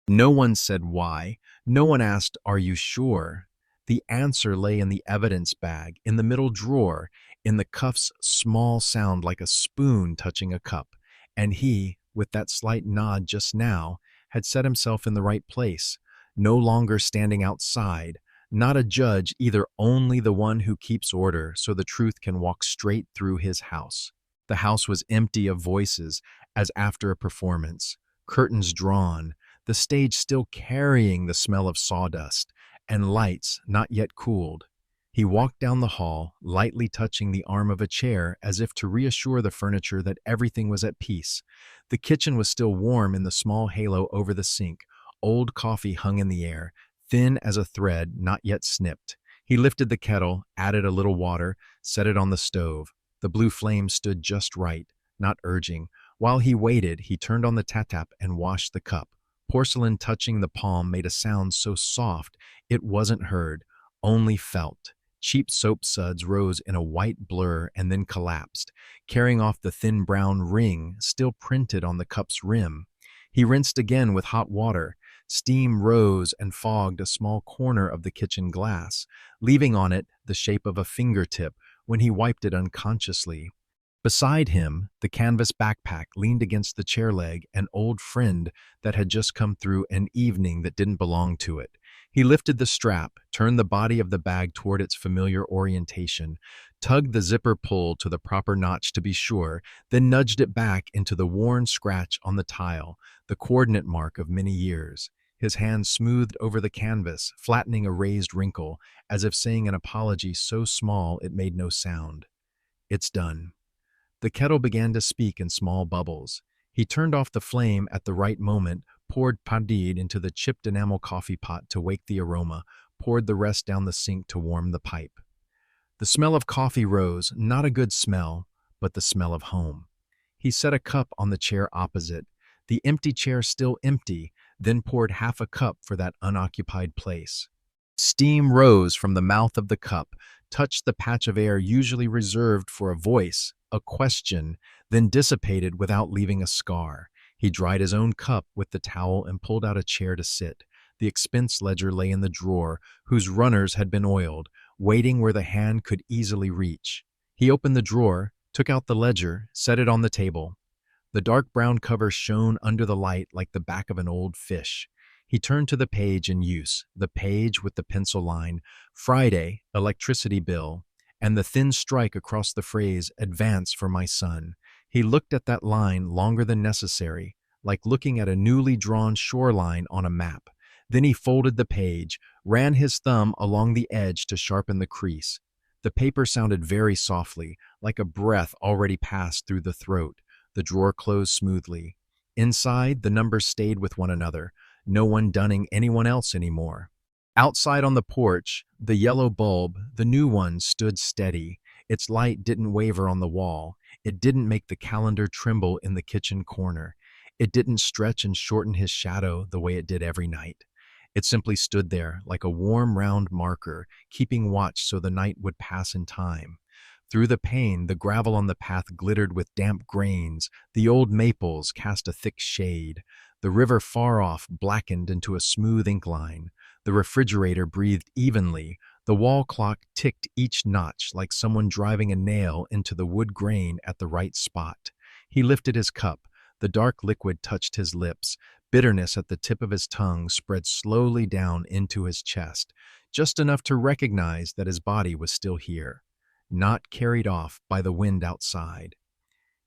No one said why. No one asked, "Are you sure?" The answer lay in the evidence bag, in the middle drawer, in the cuff's small sound like a spoon touching a cup. And he, with that slight nod just now, had set himself in the right place, no longer standing outside, not a judge either, only the one who keeps order so the truth can walk straight through his house. The house was empty of voices, as after a performance, curtains drawn, the stage still carrying the smell of sawdust, and lights not yet cooled. He walked down the hall, lightly touching the arm of a chair as if to reassure the furniture that everything was at peace. The kitchen was still warm in the small halo over the sink. Old coffee hung in the air, thin as a thread not yet snipped. He lifted the kettle, added a little water, set it on the stove. The blue flame stood just right, not urging. While he waited, he turned on the tap and washed the cup. Porcelain touching the palm made a sound so soft it wasn't heard, only felt. Cheap soap suds rose in a white blur and then collapsed, carrying off the thin brown ring still printed on the cup's rim. He rinsed again with hot water. Steam rose and fogged a small corner of the kitchen glass, leaving on it the shape of a fingertip when he wiped it unconsciously. Beside him, the canvas backpack leaned against the chair leg, an old friend that had just come through an evening that didn't belong to it. He lifted the strap, turned the body of the bag toward its familiar orientation, tugged the zipper pull to the proper notch to be sure, then nudged it back into the worn scratch on the tile, the coordinate mark of many years. His hand smoothed over the canvas, flattening a raised wrinkle, as if saying an apology so small it made no sound. "It's done." The kettle began to speak in small bubbles. He turned off the flame at the right moment, poured padid into the chipped enamel coffee pot to wake the aroma, poured the rest down the sink to warm the pipe. The smell of coffee rose, not a good smell, but the smell of home. He set a cup on the chair opposite, the empty chair still empty, then poured half a cup for that unoccupied place. Steam rose from the mouth of the cup, touched the patch of air usually reserved for a voice, a question, then dissipated without leaving a scar. He dried his own cup with the towel and pulled out a chair to sit. The expense ledger lay in the drawer, whose runners had been oiled, waiting where the hand could easily reach. He opened the drawer, took out the ledger, set it on the table. The dark brown cover shone under the light like the back of an old fish. He turned to the page in use, the page with the pencil line, Friday, electricity bill, and the thin strike across the phrase, advance for my son. He looked at that line longer than necessary, like looking at a newly drawn shoreline on a map. Then he folded the page, ran his thumb along the edge to sharpen the crease. The paper sounded very softly, like a breath already passed through the throat. The drawer closed smoothly. Inside, the numbers stayed with one another, no one dunning anyone else anymore. Outside on the porch, the yellow bulb, the new one, stood steady. Its light didn't waver on the wall. It didn't make the calendar tremble in the kitchen corner. It didn't stretch and shorten his shadow the way it did every night. It simply stood there like a warm, round marker, keeping watch so the night would pass in time. Through the pane, the gravel on the path glittered with damp grains. The old maples cast a thick shade. The river far off blackened into a smooth incline. The refrigerator breathed evenly. The wall clock ticked each notch like someone driving a nail into the wood grain at the right spot. He lifted his cup. The dark liquid touched his lips. Bitterness at the tip of his tongue spread slowly down into his chest, just enough to recognize that his body was still here, not carried off by the wind outside.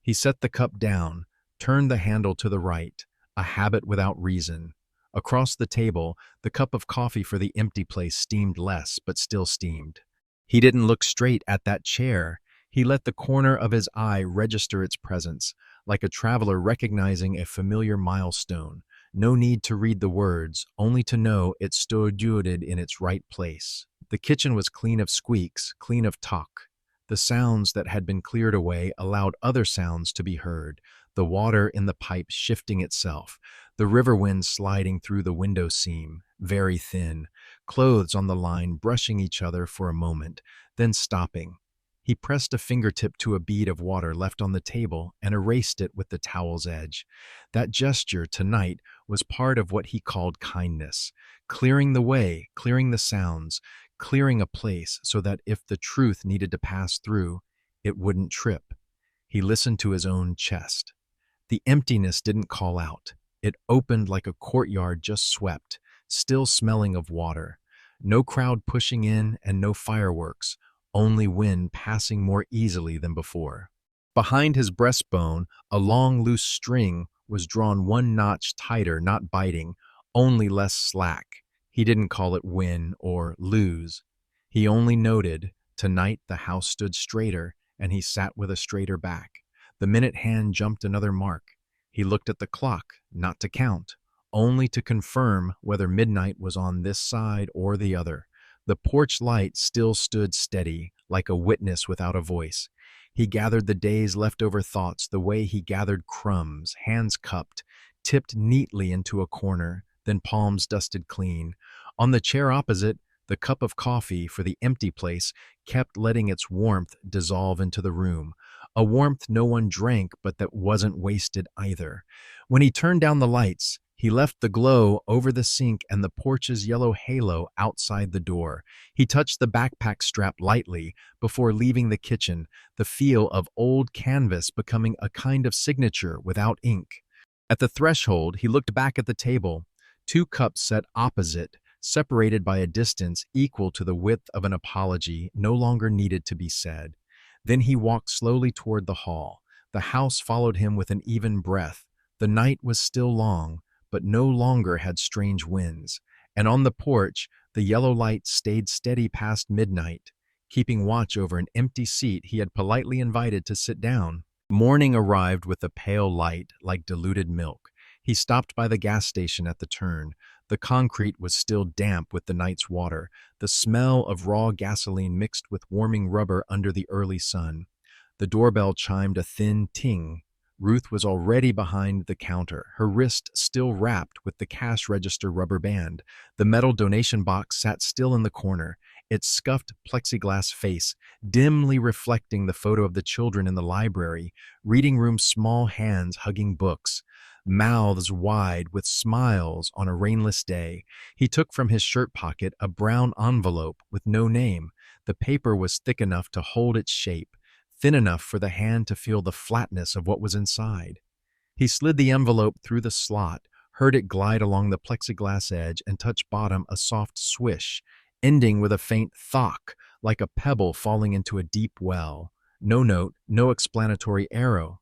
He set the cup down, turned the handle to the right, a habit without reason. Across the table, the cup of coffee for the empty place steamed less, but still steamed. He didn't look straight at that chair. He let the corner of his eye register its presence, like a traveler recognizing a familiar milestone. No need to read the words, only to know it stood rooted in its right place. The kitchen was clean of squeaks, clean of talk. The sounds that had been cleared away allowed other sounds to be heard, the water in the pipe shifting itself, the river wind sliding through the window seam, very thin, clothes on the line brushing each other for a moment, then stopping. He pressed a fingertip to a bead of water left on the table and erased it with the towel's edge. That gesture tonight was part of what he called kindness, clearing the way, clearing the sounds, clearing a place so that if the truth needed to pass through, it wouldn't trip. He listened to his own chest. The emptiness didn't call out. It opened like a courtyard just swept, still smelling of water. No crowd pushing in and no fireworks, only wind passing more easily than before. Behind his breastbone, a long loose string was drawn one notch tighter, not biting, only less slack. He didn't call it win or lose. He only noted, tonight the house stood straighter, and he sat with a straighter back. The minute hand jumped another mark. He looked at the clock, not to count, only to confirm whether midnight was on this side or the other. The porch light still stood steady, like a witness without a voice. He gathered the day's leftover thoughts the way he gathered crumbs, hands cupped, tipped neatly into a corner, then palms dusted clean. On the chair opposite, the cup of coffee for the empty place kept letting its warmth dissolve into the room, a warmth no one drank but that wasn't wasted either. When he turned down the lights, he left the glow over the sink and the porch's yellow halo outside the door. He touched the backpack strap lightly before leaving the kitchen, the feel of old canvas becoming a kind of signature without ink. At the threshold, he looked back at the table, two cups set opposite, separated by a distance equal to the width of an apology no longer needed to be said. Then he walked slowly toward the hall. The house followed him with an even breath. The night was still long, but no longer had strange winds, and on the porch, the yellow light stayed steady past midnight, keeping watch over an empty seat he had politely invited to sit down. Morning arrived with a pale light like diluted milk. He stopped by the gas station at the turn. The concrete was still damp with the night's water, the smell of raw gasoline mixed with warming rubber under the early sun. The doorbell chimed a thin ting. Ruth was already behind the counter, her wrist still wrapped with the cash register rubber band. The metal donation box sat still in the corner, its scuffed plexiglass face dimly reflecting the photo of the children in the library, reading room's small hands hugging books, mouths wide with smiles on a rainless day. He took from his shirt pocket a brown envelope with no name. The paper was thick enough to hold its shape, thin enough for the hand to feel the flatness of what was inside. He slid the envelope through the slot, heard it glide along the plexiglass edge and touch bottom a soft swish, ending with a faint thock, like a pebble falling into a deep well. No note, no explanatory arrow.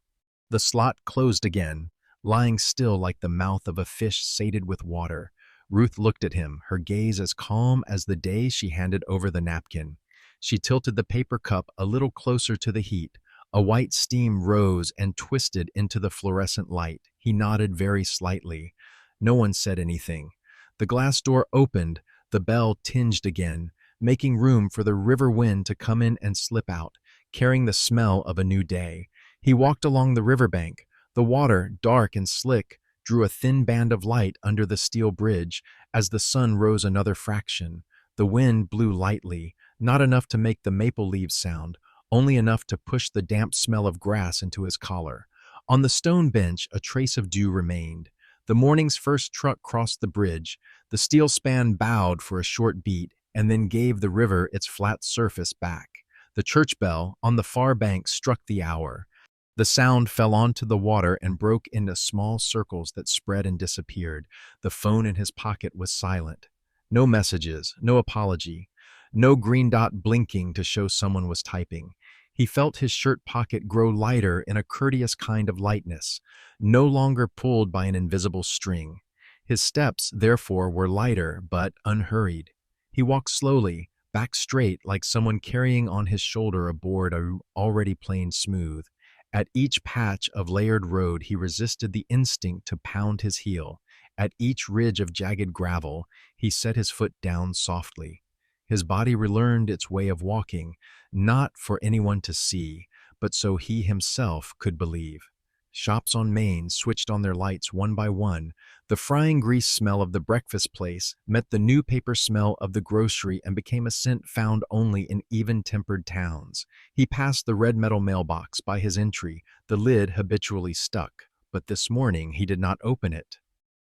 The slot closed again, lying still like the mouth of a fish sated with water. Ruth looked at him, her gaze as calm as the day she handed over the napkin. She tilted the paper cup a little closer to the heat. A white steam rose and twisted into the fluorescent light. He nodded very slightly. No one said anything. The glass door opened, the bell tinged again, making room for the river wind to come in and slip out, carrying the smell of a new day. He walked along the riverbank. The water, dark and slick, drew a thin band of light under the steel bridge as the sun rose another fraction. The wind blew lightly, not enough to make the maple leaves sound, only enough to push the damp smell of grass into his collar. On the stone bench, a trace of dew remained. The morning's first truck crossed the bridge. The steel span bowed for a short beat and then gave the river its flat surface back. The church bell on the far bank struck the hour. The sound fell onto the water and broke into small circles that spread and disappeared. The phone in his pocket was silent. No messages, no apology, no green dot blinking to show someone was typing. He felt his shirt pocket grow lighter in a courteous kind of lightness, no longer pulled by an invisible string. His steps, therefore, were lighter but unhurried. He walked slowly, back straight like someone carrying on his shoulder a board already planed smooth. At each patch of layered road he resisted the instinct to pound his heel. At each ridge of jagged gravel he set his foot down softly. His body relearned its way of walking, not for anyone to see, but so he himself could believe. Shops on Main switched on their lights one by one. The frying grease smell of the breakfast place met the new paper smell of the grocery and became a scent found only in even-tempered towns. He passed the red metal mailbox by his entry, the lid habitually stuck, but this morning he did not open it.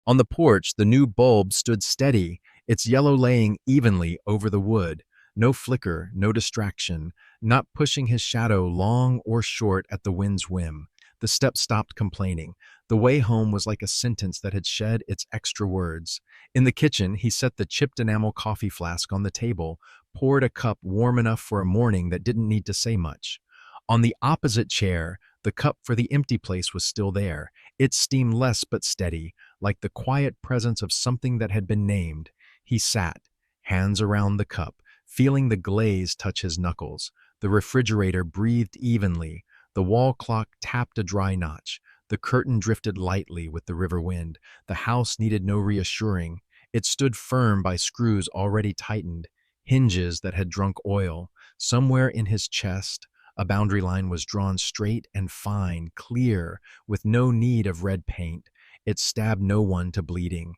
On the porch, the new bulb stood steady, its yellow laying evenly over the wood. No flicker, no distraction, not pushing his shadow long or short at the wind's whim. The steps stopped complaining. The way home was like a sentence that had shed its extra words. In the kitchen, he set the chipped enamel coffee flask on the table, poured a cup warm enough for a morning that didn't need to say much. On the opposite chair, the cup for the empty place was still there. It steamed less but steady, like the quiet presence of something that had been named. He sat, hands around the cup, feeling the glaze touch his knuckles. The refrigerator breathed evenly. The wall clock tapped a dry notch. The curtain drifted lightly with the river wind. The house needed no reassuring. It stood firm by screws already tightened, hinges that had drunk oil. Somewhere in his chest, a boundary line was drawn straight and fine, clear, with no need of red paint. It stabbed no one to bleeding.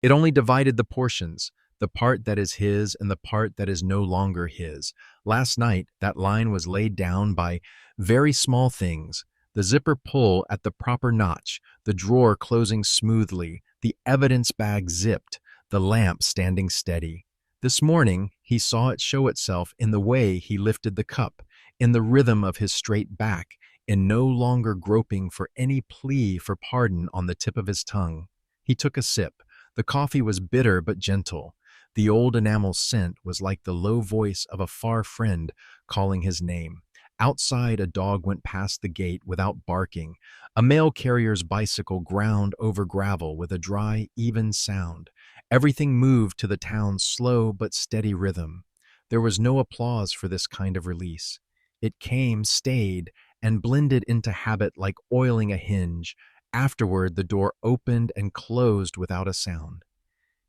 It only divided the portions, the part that is his and the part that is no longer his. Last night, that line was laid down by very small things: the zipper pull at the proper notch, the drawer closing smoothly, the evidence bag zipped, the lamp standing steady. This morning, he saw it show itself in the way he lifted the cup, in the rhythm of his straight back, in no longer groping for any plea for pardon on the tip of his tongue. He took a sip. The coffee was bitter but gentle. The old enamel scent was like the low voice of a far friend calling his name. Outside, a dog went past the gate without barking. A mail carrier's bicycle ground over gravel with a dry, even sound. Everything moved to the town's slow but steady rhythm. There was no applause for this kind of release. It came, stayed, and blended into habit like oiling a hinge. Afterward, the door opened and closed without a sound.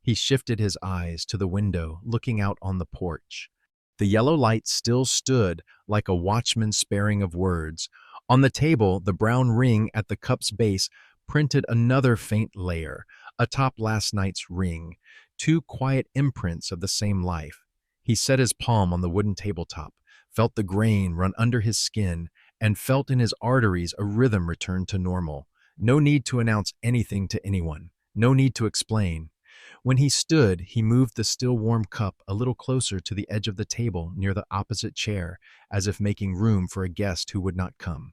He shifted his eyes to the window, looking out on the porch. The yellow light still stood like a watchman sparing of words. On the table, the brown ring at the cup's base printed another faint layer, atop last night's ring, two quiet imprints of the same life. He set his palm on the wooden tabletop, felt the grain run under his skin, and felt in his arteries a rhythm return to normal. No need to announce anything to anyone. No need to explain. When he stood, he moved the still warm cup a little closer to the edge of the table near the opposite chair, as if making room for a guest who would not come.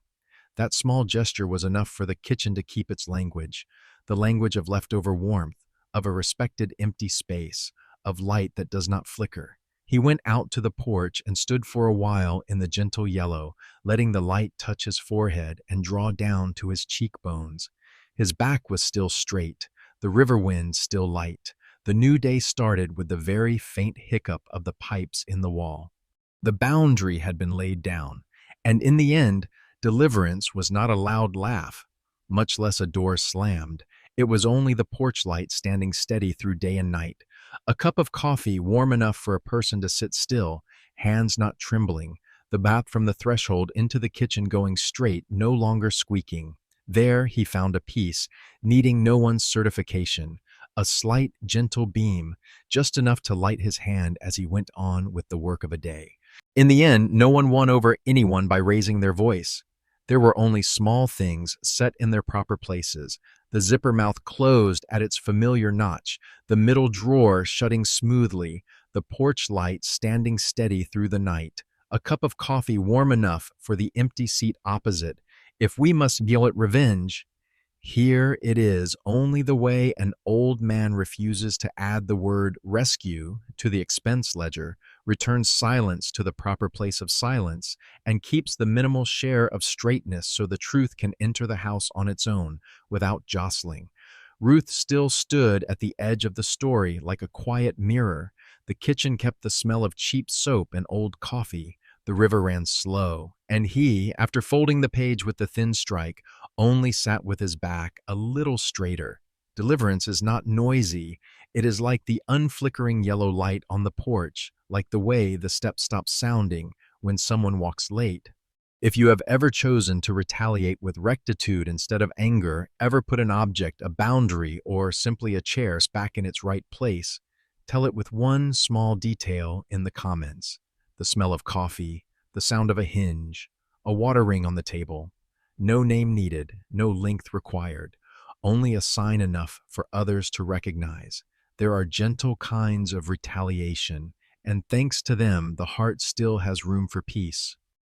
That small gesture was enough for the kitchen to keep its language, the language of leftover warmth, of a respected empty space, of light that does not flicker. He went out to the porch and stood for a while in the gentle yellow, letting the light touch his forehead and draw down to his cheekbones. His back was still straight, the river wind still light. The new day started with the very faint hiccup of the pipes in the wall. The boundary had been laid down, and in the end, deliverance was not a loud laugh, much less a door slammed. It was only the porch light standing steady through day and night. A cup of coffee warm enough for a person to sit still, hands not trembling, the bath from the threshold into the kitchen going straight, no longer squeaking. There he found a peace, needing no one's certification, a slight, gentle beam, just enough to light his hand as he went on with the work of a day. In the end, no one won over anyone by raising their voice. There were only small things set in their proper places, the zipper mouth closed at its familiar notch, the middle drawer shutting smoothly, the porch light standing steady through the night, a cup of coffee warm enough for the empty seat opposite. If we must yell at revenge, here it is only the way an old man refuses to add the word rescue to the expense ledger, returns silence to the proper place of silence, and keeps the minimal share of straightness so the truth can enter the house on its own without jostling. Ruth still stood at the edge of the story like a quiet mirror. The kitchen kept the smell of cheap soap and old coffee. The river ran slow, and he, after folding the page with the thin strike, only sat with his back a little straighter. Deliverance is not noisy. It is like the unflickering yellow light on the porch, like the way the steps stop sounding when someone walks late. If you have ever chosen to retaliate with rectitude instead of anger, ever put an object, a boundary, or simply a chair back in its right place, tell it with one small detail in the comments. The smell of coffee, the sound of a hinge, a water ring on the table. No name needed, no length required, only a sign enough for others to recognize. There are gentle kinds of retaliation, and thanks to them, the heart still has room for peace.